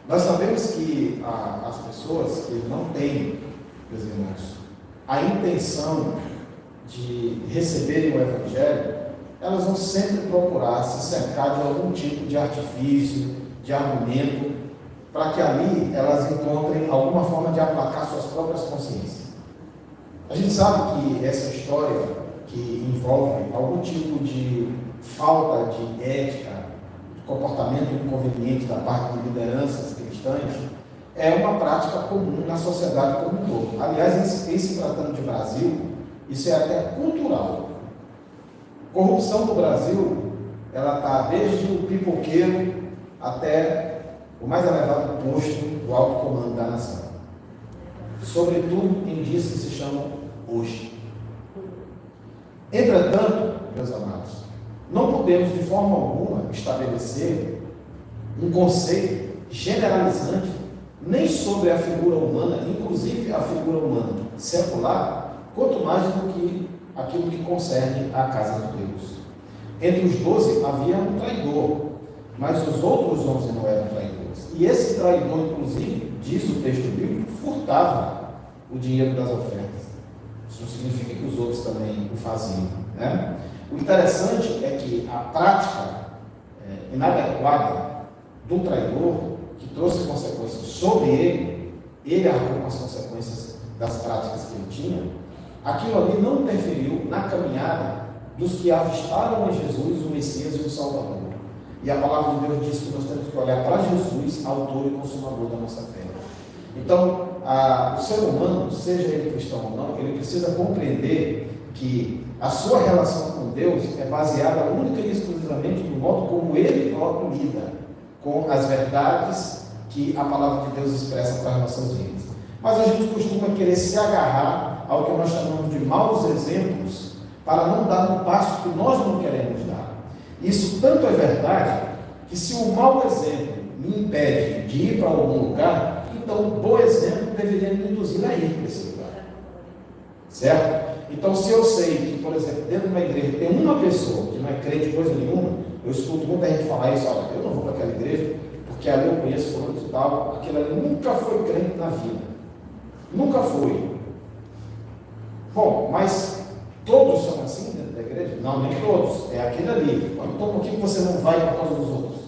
Nós sabemos que as pessoas que não têm, meus irmãos, a intenção de receberem o Evangelho, elas vão sempre procurar se cercar de algum tipo de artifício, de argumento, para que ali elas encontrem alguma forma de aplacar suas próprias consciências. A gente sabe que essa história que envolve algum tipo de falta de ética, de comportamento inconveniente da parte de lideranças cristãs, é uma prática comum na sociedade como um todo. Aliás, em se tratando de Brasil, isso é até cultural. Corrupção no Brasil, ela está desde o pipoqueiro até o mais elevado posto do alto comando da nação. Sobretudo em dias que se chamam hoje. Entretanto, meus amados, não podemos de forma alguma estabelecer um conceito generalizante nem sobre a figura humana, inclusive a figura humana secular, quanto mais do que aquilo que concerne à casa de Deus. Entre os 12 havia um traidor, mas os outros 11 não eram traidores. Deus. E esse traidor, inclusive, diz o texto bíblico, furtava o dinheiro das ofertas. Isso não significa que os outros também o faziam, né? O interessante é que a prática inadequada do traidor, que trouxe consequências sobre ele arcou com as consequências das práticas que ele tinha, aquilo ali não interferiu na caminhada dos que avistaram em Jesus o Messias e o Salvador. E a palavra de Deus diz que nós temos que olhar para Jesus, autor e consumador da nossa fé. Então, o ser humano, seja ele cristão ou não, ele precisa compreender que a sua relação com Deus é baseada única e exclusivamente no modo como ele próprio lida com as verdades que a palavra de Deus expressa para as nossas vidas. Mas a gente costuma querer se agarrar ao que nós chamamos de maus exemplos para não dar um passo que nós não queremos dar. Isso tanto é verdade que se o mau exemplo me impede de ir para algum lugar, então o bom exemplo deveria me induzir a ir para esse lugar. Certo? Então, se eu sei que, por exemplo, dentro de uma igreja tem uma pessoa que não é crente coisa nenhuma, eu escuto muita gente falar isso: olha, eu não vou para aquela igreja porque ali eu conheço fulano e tal, aquele ali nunca foi crente na vida. Nunca foi. Bom, mas todos são assim dentro da igreja? Não, nem todos. É aquele ali. Então, por que você não vai por causa dos outros?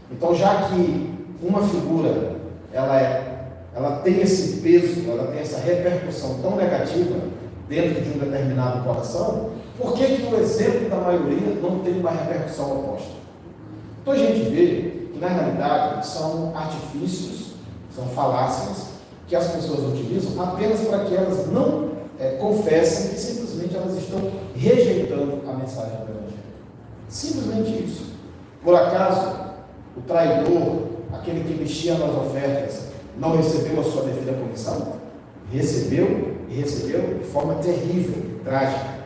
Então, já que uma figura, ela tem esse peso, ela tem essa repercussão tão negativa dentro de um determinado coração, por que o exemplo da maioria não tem uma repercussão oposta? Então a gente vê que na realidade são artifícios, são falácias que as pessoas utilizam apenas para que elas não confessem que simplesmente elas estão rejeitando a mensagem do Evangelho. Simplesmente isso. Por acaso, o traidor, aquele que mexia nas ofertas, não recebeu a sua devida punição? Recebeu, e recebeu de forma terrível, trágica.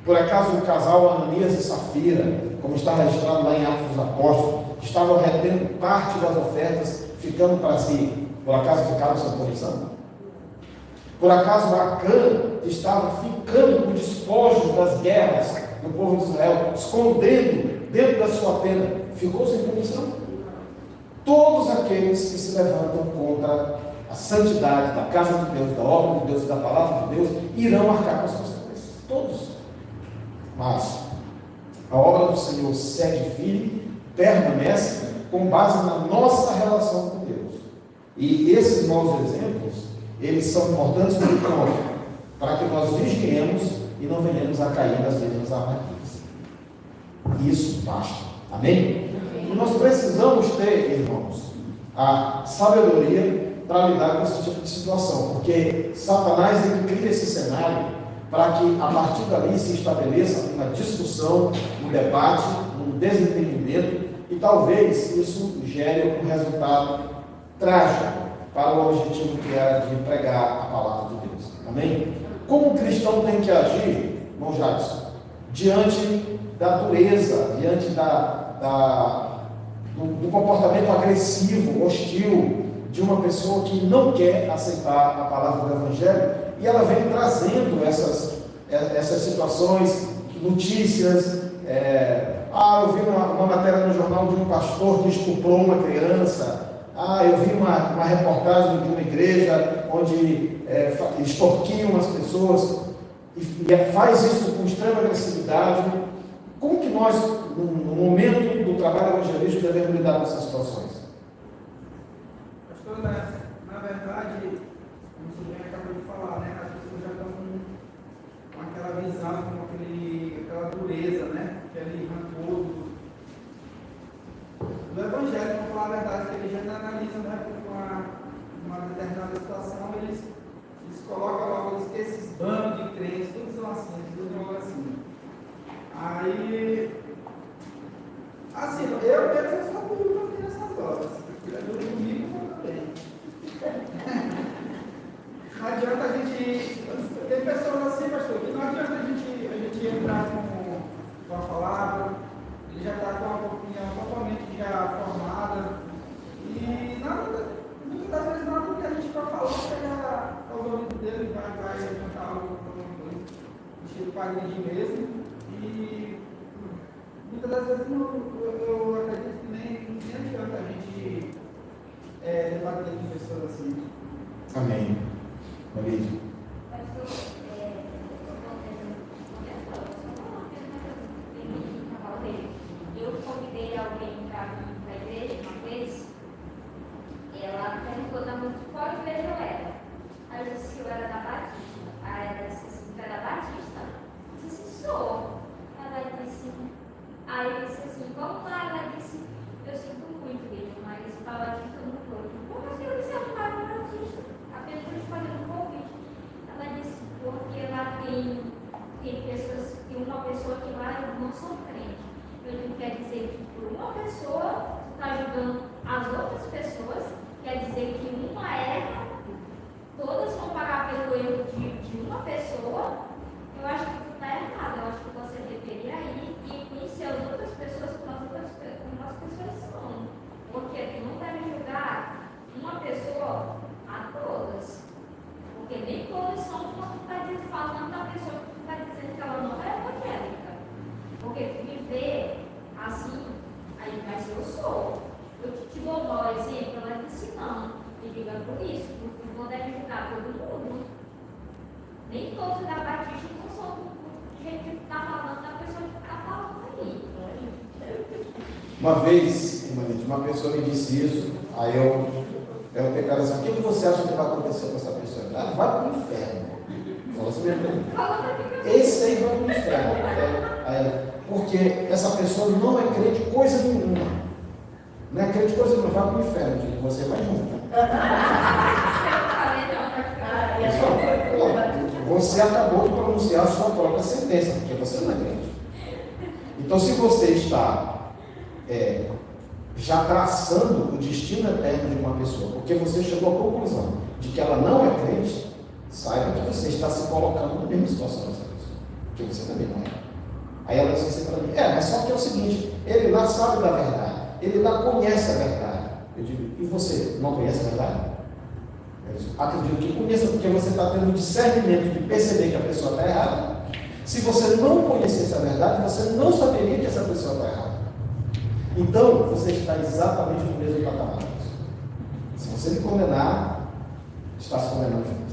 Por acaso o casal Ananias e Safira, como está registrado lá em Atos dos Apóstolos, que estavam retendo parte das ofertas, ficando para si, por acaso ficaram sem punição? Por acaso Acã estava ficando com despojos das guerras do povo de Israel, escondendo dentro da sua tenda, ficou sem punição? Todos aqueles que se levantam contra a santidade da casa de Deus, da obra de Deus e da palavra de Deus, irão arcar com as consequências. Todos. Mas a obra do Senhor segue firme, permanece com base na nossa relação com Deus. E esses maus exemplos, eles são importantes para que nós vigiemos e não venhamos a cair nas mesmas armadilhas. Isso basta. Amém? E nós precisamos ter, irmãos, a sabedoria para lidar com esse tipo de situação, porque Satanás ele cria esse cenário para que a partir dali se estabeleça uma discussão, um debate, um desentendimento, e talvez isso gere um resultado trágico para o objetivo que era de pregar a palavra de Deus. Amém? Como o cristão tem que agir, irmão Jadson, diante da dureza, diante do comportamento agressivo, hostil, de uma pessoa que não quer aceitar a palavra do Evangelho, e ela vem trazendo essas situações, notícias. Eu vi uma matéria no jornal de um pastor que estuprou uma criança. Eu vi uma reportagem de uma igreja onde extorquiam as pessoas, e faz isso com extrema agressividade. Como que nós, no momento do trabalho evangelístico, devemos lidar com essas situações? Pastor, na verdade, como o senhor acabou de falar, né, as pessoas já estão com aquela visão, com aquela dureza, né, aquele rancor do Evangelho, para falar a verdade, que eles generalizam, né, com uma determinada situação, eles colocam logo que esses bandos de crentes, todos são assim, tudo logo assim. Aí, assim, eu devo ser só público aqui nessas horas. Ele é do comigo, também. Não adianta a gente. Tem pessoas assim, pastor, que não adianta a gente entrar com a palavra, ele já está com a opinião totalmente já formada. E muitas das vezes nada do que a gente vai falar chega aos ouvidos dele, vai cantar algo estilo para agredir mesmo. E muitas das vezes eu acredito que nem adianta a gente debater com pessoas assim. Amém. Maria. Eu convidei alguém para vir para a igreja uma vez. Ela perguntou qual igreja eu era. Aí eu disse que eu era da Batista. Aí ela disse assim, tu é da Batista? Eu disse, sou. Ela disse, aí eu disse assim, vamos lá. Ela disse, eu sinto muito mesmo, mas para Batista eu não vou. Como assim eu disse, eu não era Batista? Apenas eu fazendo um convite. Ela disse, porque lá tem pessoas, tem uma pessoa que lá eu não sou crente. Eu digo, quer dizer que por uma pessoa está ajudando as outras pessoas, quer dizer que uma erra, todas vão pagar pelo erro de uma pessoa. Eu acho que tu está errado. Eu acho que você deveria ir e conhecer as outras pessoas como as pessoas são. Porque tu não deve julgar uma pessoa a todas. Porque nem todas são como tu está falando da pessoa que tu está dizendo que ela não é evangélica. Porque tu me vê assim, aí, mas eu sou. Eu te dou um mau exemplo, ela disse não. Me diga por isso, porque não deve julgar todo mundo. Nem todos da Batista não são do jeito que está falando da pessoa que está falando aí. Uma vez, uma pessoa me disse isso, aí eu perguntei para ela assim, o que você acha que vai acontecer com essa pessoa? Ela vai para o inferno. Falou assim mesmo para mim. Esse aí vai para o inferno. Porque essa pessoa não é crente coisa nenhuma. Não é crente coisa nenhuma, vai para o inferno, gente. Você vai junto. Você acabou de pronunciar a sua própria sentença, porque você não é crente. Então, se você está já traçando o destino eterno de uma pessoa, porque você chegou à conclusão de que ela não é crente, saiba que você está se colocando na mesma situação dessa pessoa, porque você também não é. Aí ela disse assim para mim, mas só que é o seguinte, ele lá sabe da verdade, ele lá conhece a verdade. Eu digo, e você não conhece a verdade? Eu digo, acredito que conheça, porque você está tendo o discernimento de perceber que a pessoa está errada. Se você não conhecesse a verdade, você não saberia que essa pessoa está errada. Então, você está exatamente no mesmo patamar. Se você me condenar, está se condenando junto.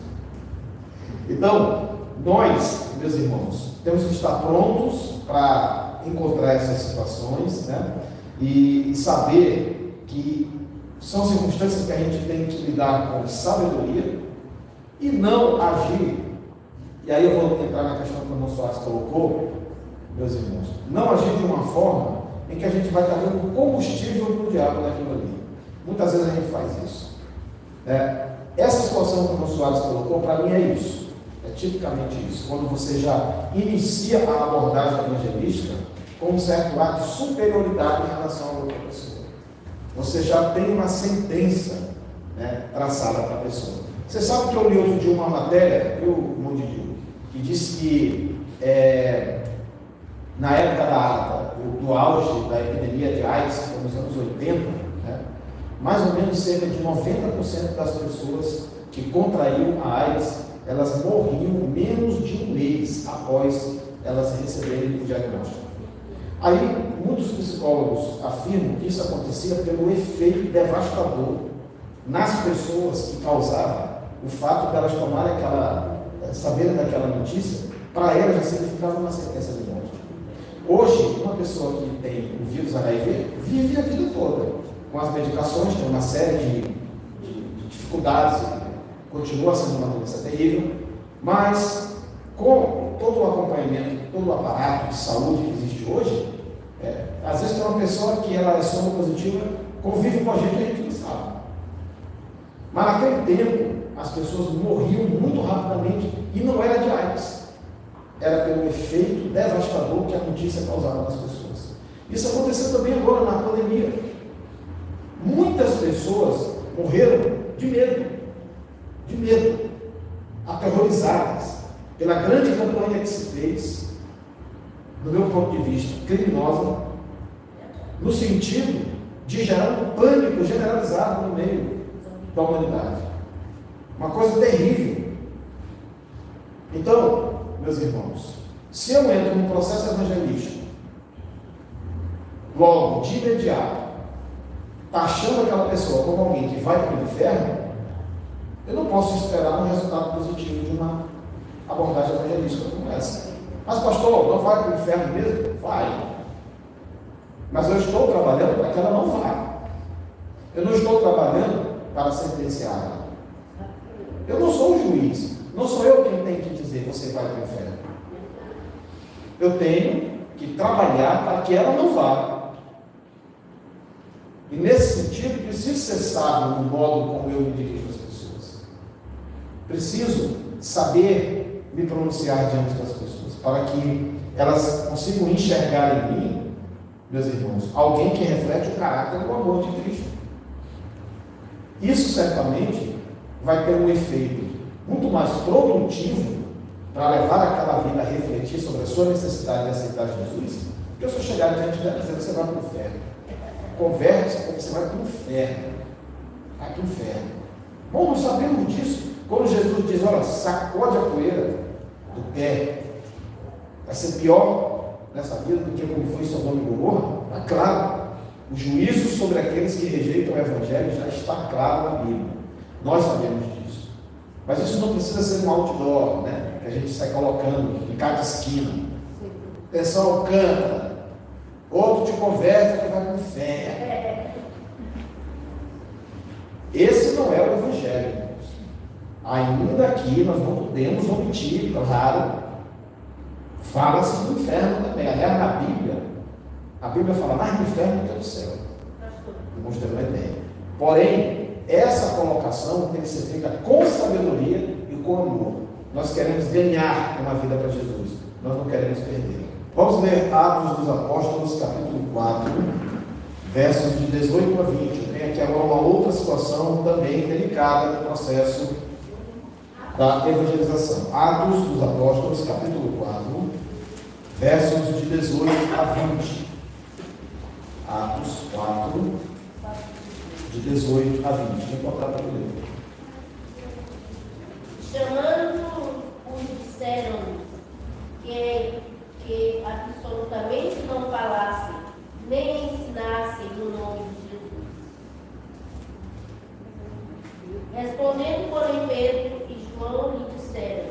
Então, nós, meus irmãos, temos que estar prontos para encontrar essas situações, né? E saber que são circunstâncias que a gente tem que lidar com sabedoria e não agir. E aí eu vou entrar na questão que o irmão Soares colocou, meus irmãos, não agir de uma forma em que a gente vai estar dando combustível para o diabo naquilo ali. Muitas vezes a gente faz isso. Essa situação que o irmão Soares colocou, para mim é isso. É tipicamente isso. Quando você já inicia a abordagem evangelística com um certo ar de superioridade em relação a outra pessoa. Você já tem uma sentença, né, traçada para a pessoa. Você sabe que eu li outro dia uma matéria, viu, irmão Didi, que disse que na época do auge da epidemia de AIDS, que foi nos anos 80, né, mais ou menos cerca de 90% das pessoas que contraíam a AIDS, elas morriam menos de um mês após elas receberem o diagnóstico. Aí, muitos psicólogos afirmam que isso acontecia pelo efeito devastador nas pessoas que causava o fato de elas tomarem saberem daquela notícia, para elas já significava uma sentença de morte. Hoje, uma pessoa que tem o vírus HIV vive a vida toda com as medicações, tem uma série de dificuldades, continua sendo uma doença terrível, mas com todo o acompanhamento, todo o aparato de saúde que existe hoje, às vezes tem uma pessoa que ela é soro positiva, convive com a gente não sabe. Mas naquele tempo, as pessoas morriam muito rapidamente e não era de AIDS. Era pelo efeito devastador que a notícia causava nas pessoas. Isso aconteceu também agora na pandemia. Muitas pessoas morreram de medo, aterrorizadas pela grande campanha que se fez, do meu ponto de vista, criminosa, no sentido de gerar um pânico generalizado no meio da humanidade. Uma coisa terrível. Então, meus irmãos, se eu entro num processo evangelístico logo, de imediato, taxando aquela pessoa como alguém que vai para o inferno, eu não posso esperar um resultado positivo de uma abordagem evangelística como essa. Mas, pastor, não vai para o inferno mesmo? Vai. Mas eu estou trabalhando para que ela não vá. Eu não estou trabalhando para sentenciá-la. Eu não sou o juiz. Não sou eu quem tem que dizer você vai para o inferno. Eu tenho que trabalhar para que ela não vá. E nesse sentido, preciso ser sábio no modo como eu me dirijo às pessoas. Preciso saber me pronunciar diante das pessoas, para que elas consigam enxergar em mim, meus irmãos, alguém que reflete o caráter do amor de Cristo. Isso certamente vai ter um efeito muito mais produtivo para levar aquela vida a refletir sobre a sua necessidade de aceitar Jesus, do que eu só chegar diante dela e dizer que você vai para o inferno. Conversa porque você vai para o inferno. Vai para o inferno. Bom, nós sabemos disso. Quando Jesus diz, olha, sacode a poeira do pé, vai ser pior nessa vida do que como foi Sodoma e Gomorra? Está claro. O juízo sobre aqueles que rejeitam o Evangelho já está claro na Bíblia. Nós sabemos disso. Mas isso não precisa ser um outdoor, né? Que a gente sai colocando em cada esquina. Atenção, canta. Outro te converte que vai para o inferno. Esse não é o Evangelho. Ainda aqui nós não podemos omitir, claro, fala-se do inferno também. Aliás, a Bíblia fala mais do inferno do que do céu. Vamos ter uma ideia. Porém, essa colocação tem que ser feita com sabedoria e com amor. Nós queremos ganhar uma vida para Jesus. Nós não queremos perder. Vamos ler Atos dos Apóstolos, capítulo 4, versos de 18 a 20. Tem aqui agora uma outra situação também delicada no processo da evangelização. Atos dos Apóstolos, capítulo 4, versos de 18 a 20. Atos 4, de 18 a 20. Vou encontrar para ler. Chamando-os, disseram-lhes que absolutamente não falassem, nem ensinassem no nome de Jesus. Respondendo, porém, Pedro e João lhe disseram: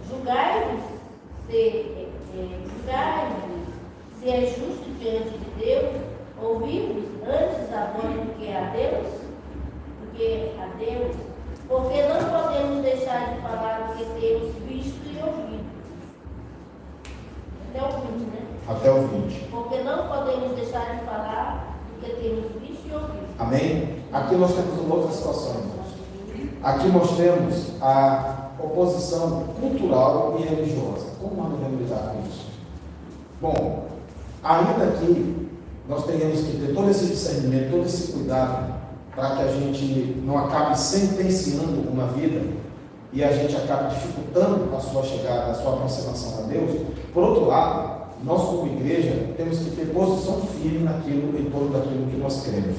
Julgai-vos se é justo diante de Deus ouvir-vos antes a voz do que a Deus? Porque não podemos deixar de falar o que temos visto e ouvido. Até o 20, né? Até o 20. Porque não podemos deixar de falar do que temos visto e ouvido. Amém? Aqui nós temos uma outra situação, irmãos. Aqui nós temos a oposição cultural e religiosa. Como nós devemos lidar com isso? Bom, ainda que nós tenhamos que ter todo esse discernimento, todo esse cuidado, para que a gente não acabe sentenciando uma vida e a gente acabe dificultando a sua chegada, a sua aproximação a Deus. Por outro lado, nós como igreja temos que ter posição firme naquilo, em torno daquilo que nós cremos.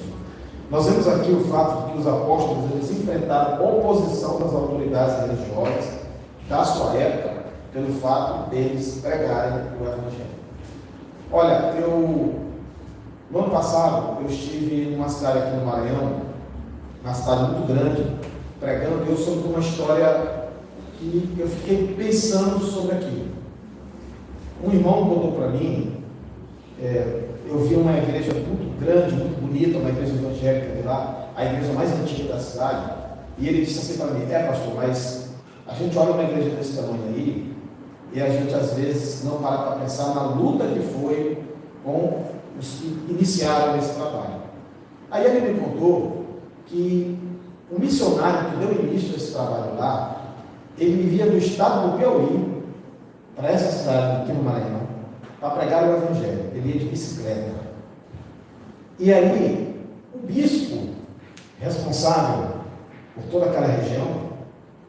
Nós vemos aqui o fato de que os apóstolos eles enfrentaram oposição das autoridades religiosas da sua época pelo fato deles pregarem o Evangelho. Olha, no ano passado eu estive numa cidade aqui no Maranhão, uma cidade muito grande, pregando, e eu soube de uma história que eu fiquei pensando sobre aquilo. Um irmão contou para mim, eu vi uma igreja muito grande, muito bonita, uma igreja evangélica de lá, a igreja mais antiga da cidade, e ele disse assim para mim: pastor, mas a gente olha uma igreja desse tamanho aí, e a gente às vezes não para para pensar na luta que foi com os que iniciaram esse trabalho. Aí ele me contou que o missionário que deu início a esse trabalho lá, ele vivia do estado do Piauí para essa cidade aqui no Maranhão, para pregar o Evangelho. Ele ia de bicicleta. E aí, o bispo responsável por toda aquela região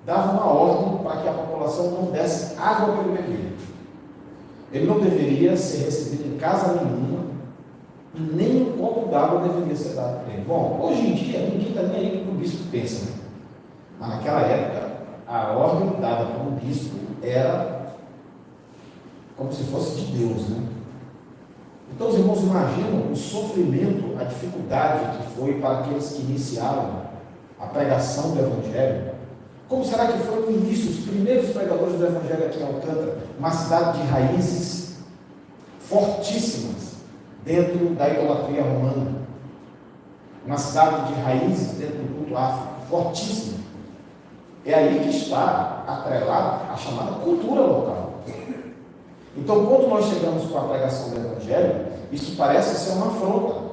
dava uma ordem para que a população não desse água para ele beber. Ele não deveria ser recebido em casa nenhuma, e nem um copo d'água deveria ser dado para ele. Bom, hoje em dia, ninguém está nem aí o que o bispo pensa, né? Mas naquela época, a ordem dada para o bispo era como se fosse de Deus, né? Então, os irmãos imaginam o sofrimento, a dificuldade que foi para aqueles que iniciaram a pregação do Evangelho. Como será que foi no início, os primeiros pregadores do Evangelho aqui em Alcântara, uma cidade de raízes fortíssimas dentro da idolatria romana, uma cidade de raízes dentro do culto afro, fortíssima. É aí que está atrelada a chamada cultura local. Então, quando nós chegamos com a pregação do Evangelho, isso parece ser uma afronta.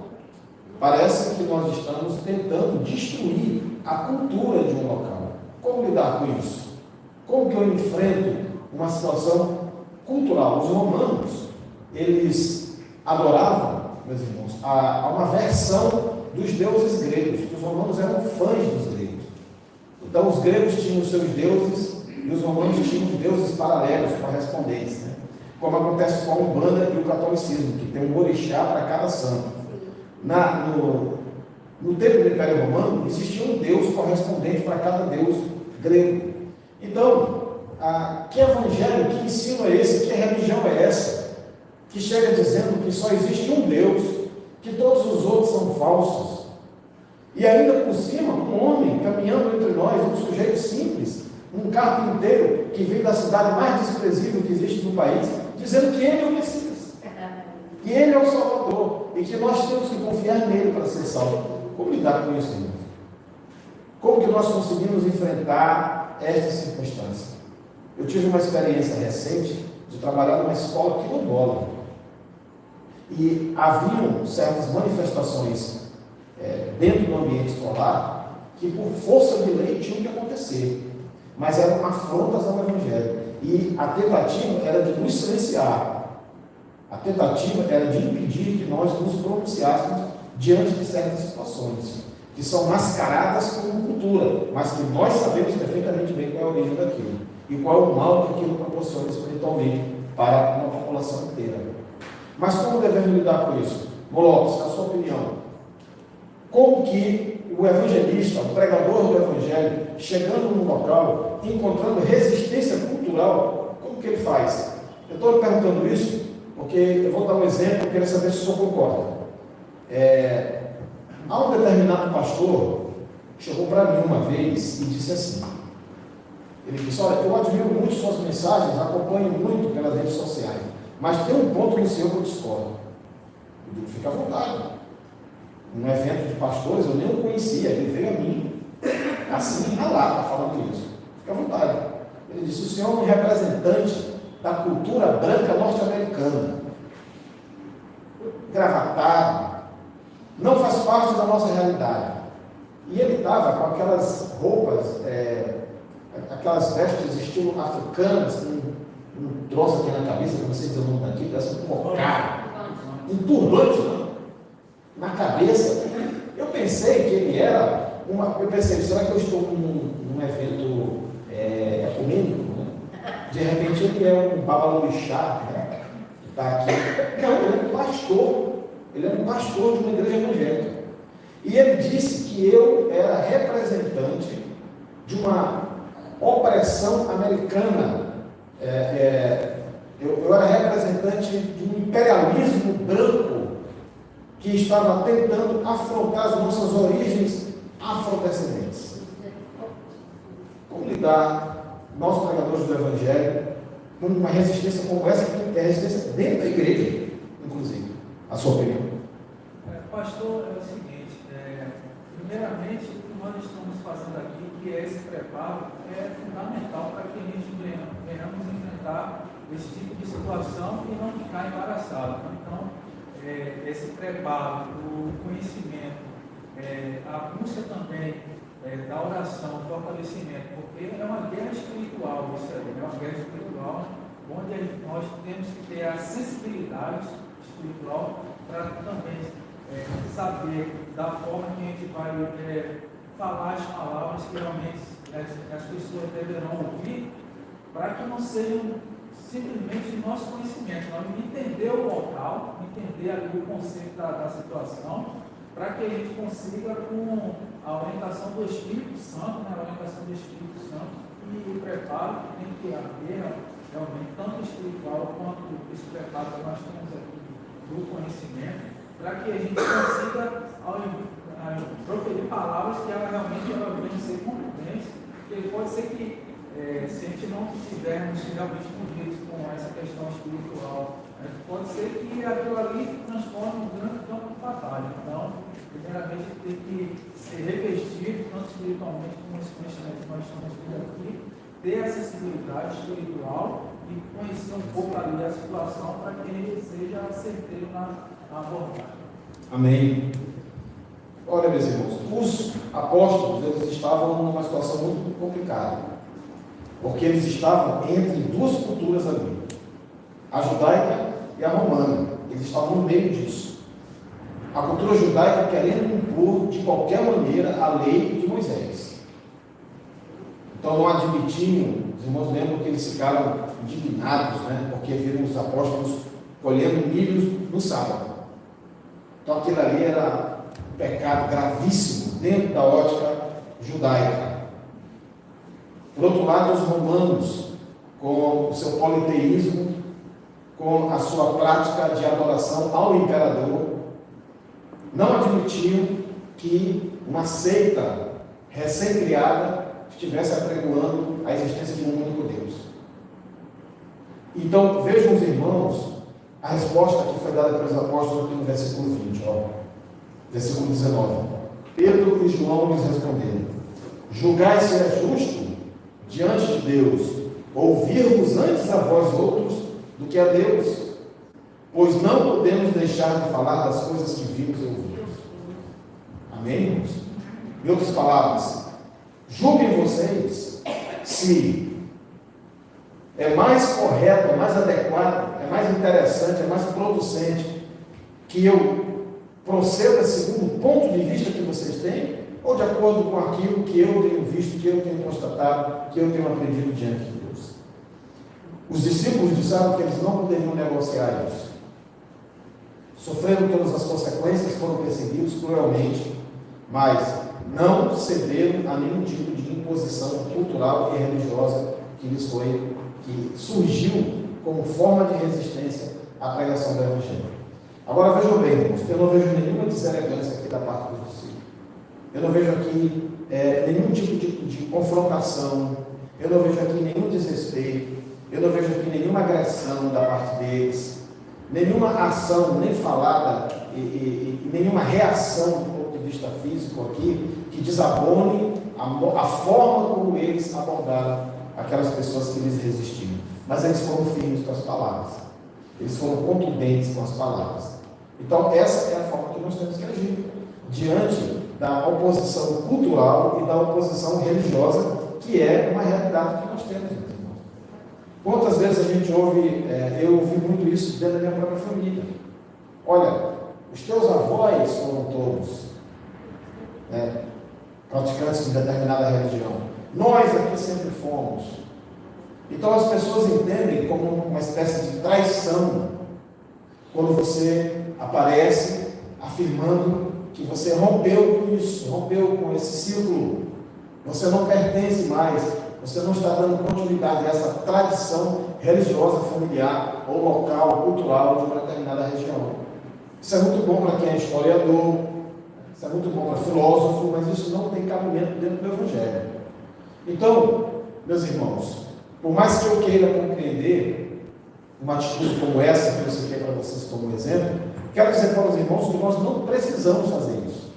Parece que nós estamos tentando destruir a cultura de um local. Como lidar com isso? Como que eu enfrento uma situação cultural? Os romanos, eles adoravam, meus irmãos, a uma versão dos deuses gregos. Os romanos eram fãs dos gregos. Então, os gregos tinham os seus deuses e os romanos tinham os deuses paralelos, correspondentes, né? Como acontece com a Umbanda e o catolicismo, que tem um orixá para cada santo. No tempo do Império Romano, existia um deus correspondente para cada deus grego. Então, que evangelho, que ensino é esse, que religião é essa, que chega dizendo que só existe um Deus, que todos os outros são falsos? E ainda por cima, um homem caminhando entre nós, um sujeito simples, um carpinteiro que vem da cidade mais desprezível que existe no país, dizendo que ele é o Messias, que ele é o Salvador, e que nós temos que confiar nele para ser salvo. Como lidar com isso, irmãos? Como que nós conseguimos enfrentar esta circunstância? Eu tive uma experiência recente de trabalhar numa escola quilombola. E haviam certas manifestações dentro do ambiente escolar que, por força de lei, tinham que acontecer. Mas eram afrontas ao Evangelho. E a tentativa era de nos silenciar. A tentativa era de impedir que nós nos pronunciássemos diante de certas situações, que são mascaradas como cultura, mas que nós sabemos perfeitamente bem qual é a origem daquilo e qual é o mal que aquilo proporciona espiritualmente para uma população inteira. Mas como devemos lidar com isso? Lopes, a sua opinião, como que o evangelista, o pregador do Evangelho, chegando num local, encontrando resistência cultural, como que ele faz? Eu estou lhe perguntando isso porque eu vou dar um exemplo, eu quero saber se o senhor concorda. Há um determinado pastor que chegou para mim uma vez e disse assim, ele disse, olha, eu admiro muito suas mensagens, acompanho muito pelas redes sociais, mas tem um ponto no seu que eu discordo. Eu digo, fica à vontade. Num evento de pastores, eu nem o conhecia, ele veio a mim, assim, na lata, falando isso. Fica à vontade. Ele disse, o senhor é um representante da cultura branca norte-americana, gravatado, não faz parte da nossa realidade. E ele estava com aquelas roupas, aquelas vestes estilo africanas, com um troço aqui na cabeça, que não sei dizer o nome daqui, parece um cocado, um turbante, né? Na cabeça. Eu pensei que ele era eu pensei, será que eu estou num evento ecumênico, né? De repente ele é um babalorixá, né? Que está aqui. Não, ele é um pastor. Ele era um pastor de uma igreja evangélica. E ele disse que eu era representante de uma opressão americana. Eu era representante de um imperialismo branco que estava tentando afrontar as nossas origens afrodescendentes. Como lidar, nós pregadores do Evangelho, com uma resistência como essa, que é resistência dentro da igreja, inclusive? A sua opinião? Pastor, é o seguinte, primeiramente, o que nós estamos fazendo aqui, que é esse preparo, é fundamental para que a gente venhamos enfrentar esse tipo de situação e não ficar embaraçado. Então, esse preparo, o conhecimento, a busca também da oração, do fortalecimento, porque é uma guerra espiritual, isso aí, é uma guerra espiritual, onde nós temos que ter a sensibilidade espiritual para também saber da forma que a gente vai falar as palavras que realmente as pessoas deverão ouvir, para que não sejam simplesmente o nosso conhecimento, nós entender o local, entender ali o conceito da situação, para que a gente consiga, com a orientação do Espírito Santo, né, a orientação do Espírito Santo e o preparo que tem que haver realmente, tanto espiritual quanto esse preparo que nós temos aqui do conhecimento, para que a gente consiga proferir palavras que realmente venham ser contundentes, porque pode ser que, se a gente não estivermos realmente unidos com essa questão espiritual, pode ser que aquilo ali transforme um grande campo de batalha. Então, primeiramente, tem que se revestir, tanto espiritualmente como esse conhecimento que nós estamos tendo aqui, ter acessibilidade espiritual e conhecer um pouco ali a situação para que ele seja certeiro na abordagem. Amém. Olha, meus irmãos, os apóstolos, eles estavam numa situação muito complicada, porque eles estavam entre duas culturas ali, a judaica e a romana. Eles estavam no meio disso. A cultura judaica querendo impor de qualquer maneira a lei de Moisés. Então não admitiam, os irmãos lembram que eles ficaram indignados, né? Porque viram os apóstolos colhendo milho no sábado. Então aquilo ali era um pecado gravíssimo dentro da ótica judaica. Por outro lado, os romanos, com o seu politeísmo, com a sua prática de adoração ao imperador, não admitiam que uma seita recém-criada estivesse apregoando a existência de um único Deus. Então, vejam os irmãos, a resposta que foi dada pelos apóstolos aqui no versículo 20, versículo 19. Pedro e João lhes responderam: julgai se é justo diante de Deus ouvirmos antes a vós outros do que a Deus, pois não podemos deixar de falar das coisas que vimos e ouvimos. Amém, irmãos? Em outras palavras, julguem vocês se é mais correto, é mais adequado, é mais interessante, é mais producente que eu proceda segundo o ponto de vista que vocês têm, ou de acordo com aquilo que eu tenho visto, que eu tenho constatado, que eu tenho aprendido diante de Deus. Os discípulos disseram que eles não poderiam negociar isso. Sofreram todas as consequências, foram perseguidos cruelmente, mas não cederam a nenhum tipo de imposição cultural e religiosa que surgiu como forma de resistência à pregação do Evangelho. Agora vejam bem, irmãos, eu não vejo nenhuma deselegância aqui da parte dos discípulos. Eu não vejo aqui nenhum tipo de confrontação, eu não vejo aqui nenhum desrespeito, eu não vejo aqui nenhuma agressão da parte deles, nenhuma ação, nem falada, e nenhuma reação do ponto de vista físico aqui, que desabone a forma como eles abordaram aquelas pessoas que lhes resistiram. Mas eles foram firmes com as palavras, eles foram contundentes com as palavras. Então essa é a forma que nós temos que agir diante da oposição cultural e da oposição religiosa, que é uma realidade que nós temos, irmãos. Quantas vezes a gente ouve, eu ouvi muito isso dentro da minha própria família. Olha, os teus avós foram todos praticantes de determinada religião. Nós aqui sempre fomos. Então as pessoas entendem como uma espécie de traição quando você aparece afirmando que você rompeu com isso, rompeu com esse círculo. Você não pertence mais, você não está dando continuidade a essa tradição religiosa, familiar ou local, cultural de uma determinada região. Isso é muito bom para quem é historiador, isso é muito bom para filósofo, mas isso não tem cabimento dentro do Evangelho. Então, meus irmãos, por mais que eu queira compreender uma atitude como essa que eu citei para vocês como exemplo, quero dizer para os irmãos que nós não precisamos fazer isso.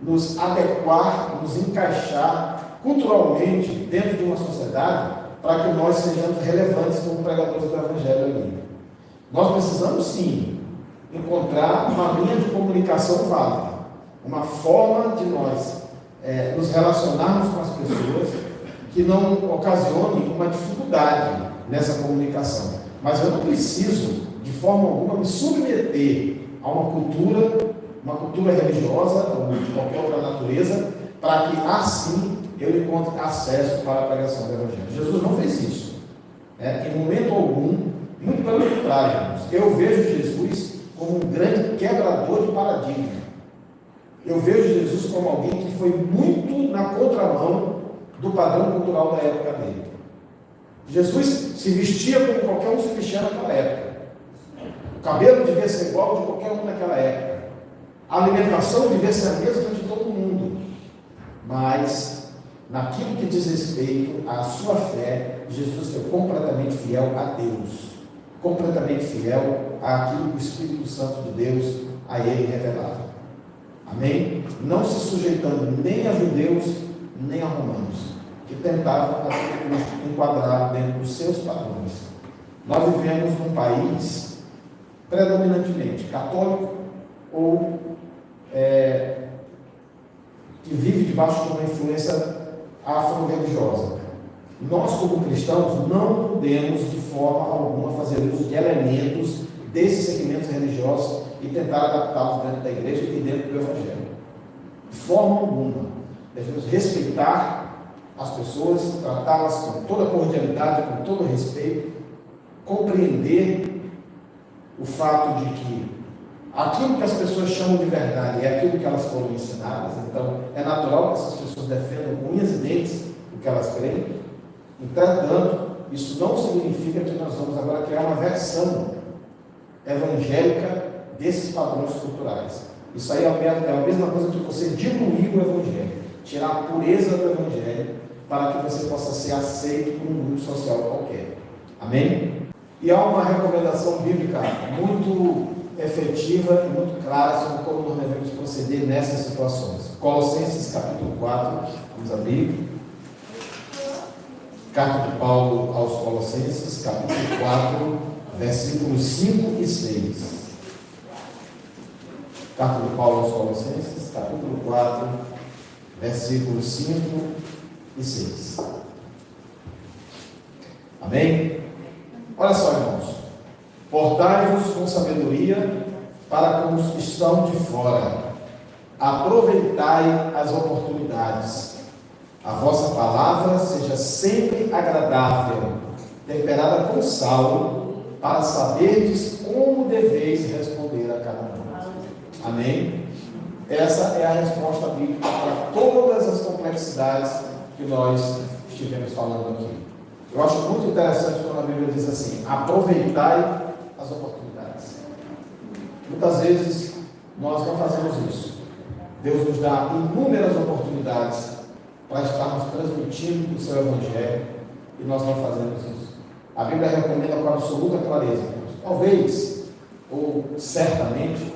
Nos adequar, nos encaixar culturalmente dentro de uma sociedade para que nós sejamos relevantes como pregadores do Evangelho ali. Nós precisamos sim encontrar uma linha de comunicação válida, uma forma de nós nos relacionarmos com as pessoas que não ocasione uma dificuldade nessa comunicação. Mas eu não preciso, de forma alguma, me submeter a uma cultura religiosa ou de qualquer outra natureza, para que assim eu encontre acesso para a pregação do Evangelho. Jesus não fez isso. Em momento algum, muito pelo contrário, irmãos. Eu vejo Jesus como um grande quebrador de paradigma. Eu vejo Jesus como alguém que foi muito na contramão do padrão cultural da época dele. Jesus se vestia como qualquer um se vestia naquela época. cabelo devia ser igual de qualquer um naquela época. A alimentação devia ser a mesma de todo mundo. Mas, naquilo que diz respeito à sua fé, Jesus foi completamente fiel a Deus. Completamente fiel àquilo que o Espírito Santo de Deus a ele revelava. Amém? Não se sujeitando nem a judeus, nem a romanos, que tentavam enquadrar dentro dos seus padrões. Nós vivemos num país predominantemente católico ou que vive debaixo de uma influência afro-religiosa. Nós, como cristãos, não podemos de forma alguma fazer uso de elementos desses segmentos religiosos e tentar adaptá-los dentro da igreja e dentro do Evangelho. De forma alguma. Devemos respeitar as pessoas, tratá-las com toda cordialidade, com todo respeito, compreender o fato de que aquilo que as pessoas chamam de verdade é aquilo que elas foram ensinadas. Então, é natural que essas pessoas defendam com unhas e dentes o que elas creem. Entretanto, isso não significa que nós vamos agora criar uma versão evangélica desses padrões culturais. Isso aí é a mesma coisa que você diluir o Evangelho, tirar a pureza do Evangelho, para que você possa ser aceito por um grupo social qualquer. Amém? E há uma recomendação bíblica muito efetiva e muito clara sobre como nós devemos proceder nessas situações. Colossenses capítulo 4, vamos abrir. Carta de Paulo aos Colossenses, capítulo 4, versículos 5 e 6. Carta de Paulo aos Colossenses, capítulo 4, versículos 5 e 6. Amém? Olha só, irmãos. Portai-vos com sabedoria para com os que estão de fora. Aproveitai as oportunidades. A vossa palavra seja sempre agradável, temperada com sal, para saberdes como deveis responder a cada um. Amém? Essa é a resposta bíblica para todas as complexidades que nós estivemos falando aqui. Eu acho muito interessante quando a Bíblia diz assim: aproveitai as oportunidades. Muitas vezes nós não fazemos isso. Deus nos dá inúmeras oportunidades para estarmos transmitindo o seu Evangelho e nós não fazemos isso. A Bíblia recomenda com absoluta clareza, talvez, ou certamente,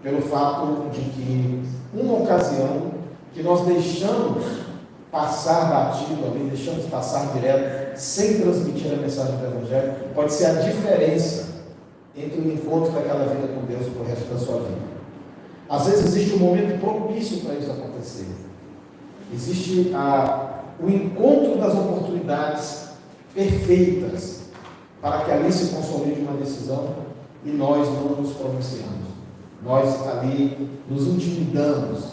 pelo fato de que uma ocasião que nós deixamos passar batido ali, deixamos passar direto, sem transmitir a mensagem do Evangelho, pode ser a diferença entre o encontro daquela vida com Deus para o resto da sua vida. Às vezes existe um momento propício para isso acontecer. Existe o encontro das oportunidades perfeitas para que ali se consolide uma decisão e nós não nos pronunciamos. Nós ali nos intimidamos.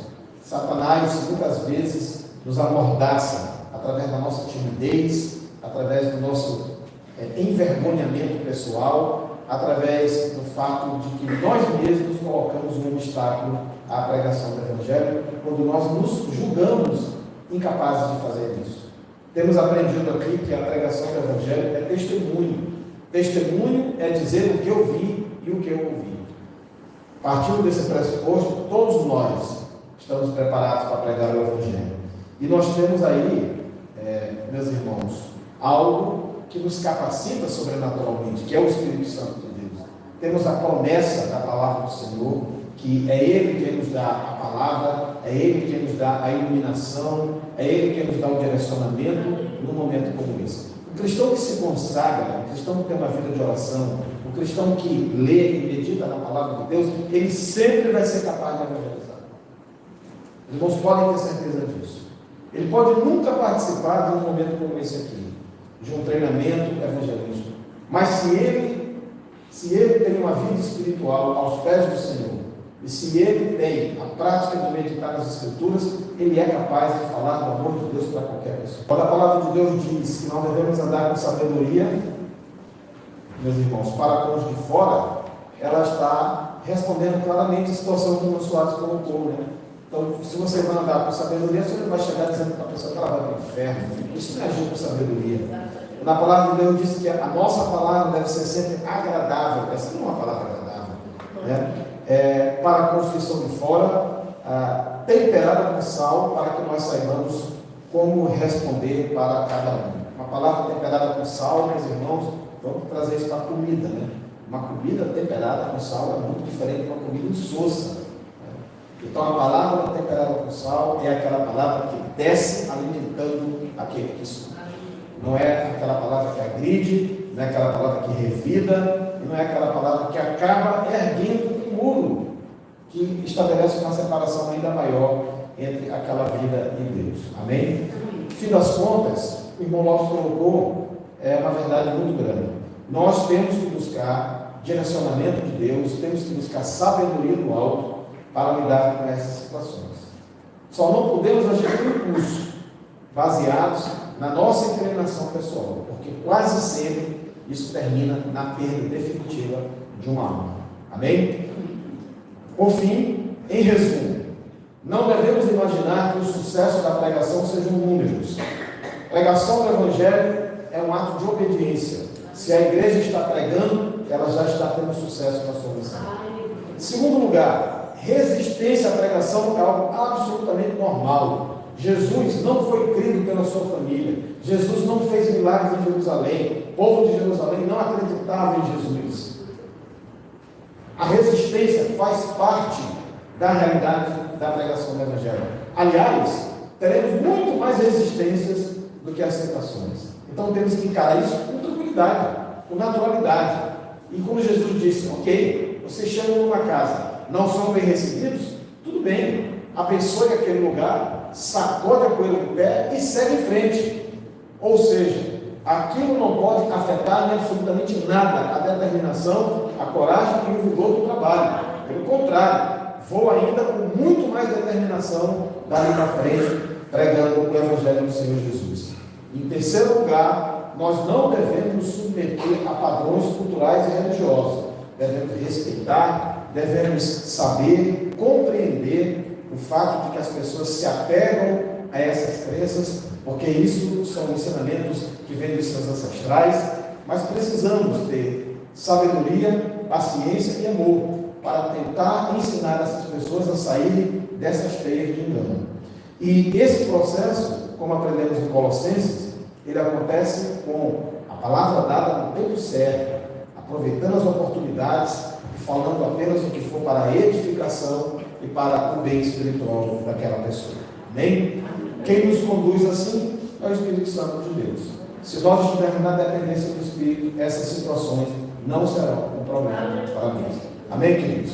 Satanás muitas vezes nos amordaça através da nossa timidez, através do nosso envergonhamento pessoal, através do fato de que nós mesmos colocamos um obstáculo à pregação do Evangelho, quando nós nos julgamos incapazes de fazer isso. Temos aprendido aqui que a pregação do Evangelho é testemunho. Testemunho é dizer o que eu vi e o que eu ouvi. Partindo desse pressuposto, todos nós estamos preparados para pregar o Evangelho. E nós temos aí, meus irmãos, algo que nos capacita sobrenaturalmente, que é o Espírito Santo de Deus. Temos a promessa da palavra do Senhor, que é Ele quem nos dá a palavra, é Ele quem nos dá a iluminação, é Ele quem nos dá o direcionamento num momento como esse. O cristão que se consagra, o cristão que tem uma vida de oração, o cristão que lê e medita na palavra de Deus, ele sempre vai ser capaz de evangelizar. Os irmãos podem ter certeza disso. Ele pode nunca participar de um momento como esse aqui, de um treinamento evangelístico, mas se ele tem uma vida espiritual aos pés do Senhor, e se ele tem a prática de meditar nas Escrituras, ele é capaz de falar do amor de Deus para qualquer pessoa. Quando a palavra de Deus diz que nós devemos andar com sabedoria, meus irmãos, para com os de fora, ela está respondendo claramente a situação que o Soares colocou, né? Então, se você vai andar com sabedoria, você não vai chegar dizendo para a pessoa que ela vai para o inferno. Isso não é agir com sabedoria. Na palavra de Deus diz que a nossa palavra deve ser sempre agradável. Essa não é uma palavra agradável. né? Para a construção de fora, temperada com sal, para que nós saibamos como responder para cada um. Uma palavra temperada com sal, meus irmãos, vamos trazer isso para a comida, né? Uma comida temperada com sal é muito diferente de uma comida insossa, né? Então a palavra temperada com sal é aquela palavra que desce alimentando aquele que escuta. Não é aquela palavra que agride, não é aquela palavra que revida, e não é aquela palavra que acaba erguendo um muro, que estabelece uma separação ainda maior entre aquela vida e Deus. Amém? No fim das contas, o irmão Lopes colocou uma verdade muito grande. Nós temos que buscar direcionamento de Deus, temos que buscar sabedoria do alto para lidar com essas situações. Só não podemos agir por impulso, baseados na nossa inclinação pessoal, porque quase sempre isso termina na perda definitiva de uma alma. Amém? Por fim, em resumo, não devemos imaginar que o sucesso da pregação sejam números. Pregação do Evangelho é um ato de obediência. Se a igreja está pregando, ela já está tendo sucesso na sua missão. Em segundo lugar, resistência à pregação é algo absolutamente normal. Jesus não foi crido pela sua família. Jesus não fez milagres em Jerusalém. O povo de Jerusalém não acreditava em Jesus. A resistência faz parte da realidade da pregação do Evangelho. Aliás, teremos muito mais resistências do que aceitações. Então temos que encarar isso com tranquilidade, com naturalidade. E como Jesus disse, ok, vocês chegam numa casa, não são bem recebidos, tudo bem, abençoe aquele lugar, sacode a poeira do pé e segue em frente. Ou seja, aquilo não pode afetar em absolutamente nada a determinação, a coragem e o vigor do trabalho. Pelo contrário, vou ainda com muito mais determinação dali para frente, pregando o Evangelho do Senhor Jesus. Em terceiro lugar, nós não devemos nos submeter a padrões culturais e religiosos. Devemos respeitar, devemos saber, compreender o fato de que as pessoas se apegam a essas crenças, porque isso são ensinamentos que vêm dos seus ancestrais, mas precisamos ter sabedoria, paciência e amor para tentar ensinar essas pessoas a saírem dessas teias de engano. E esse processo, como aprendemos em Colossenses, ele acontece com a palavra dada no tempo certo, aproveitando as oportunidades e falando apenas o que for para a edificação e para o bem espiritual daquela pessoa. Amém? Quem nos conduz assim é o Espírito Santo de Deus. Se nós estivermos na dependência do Espírito, essas situações não serão um problema para nós. Amém, queridos?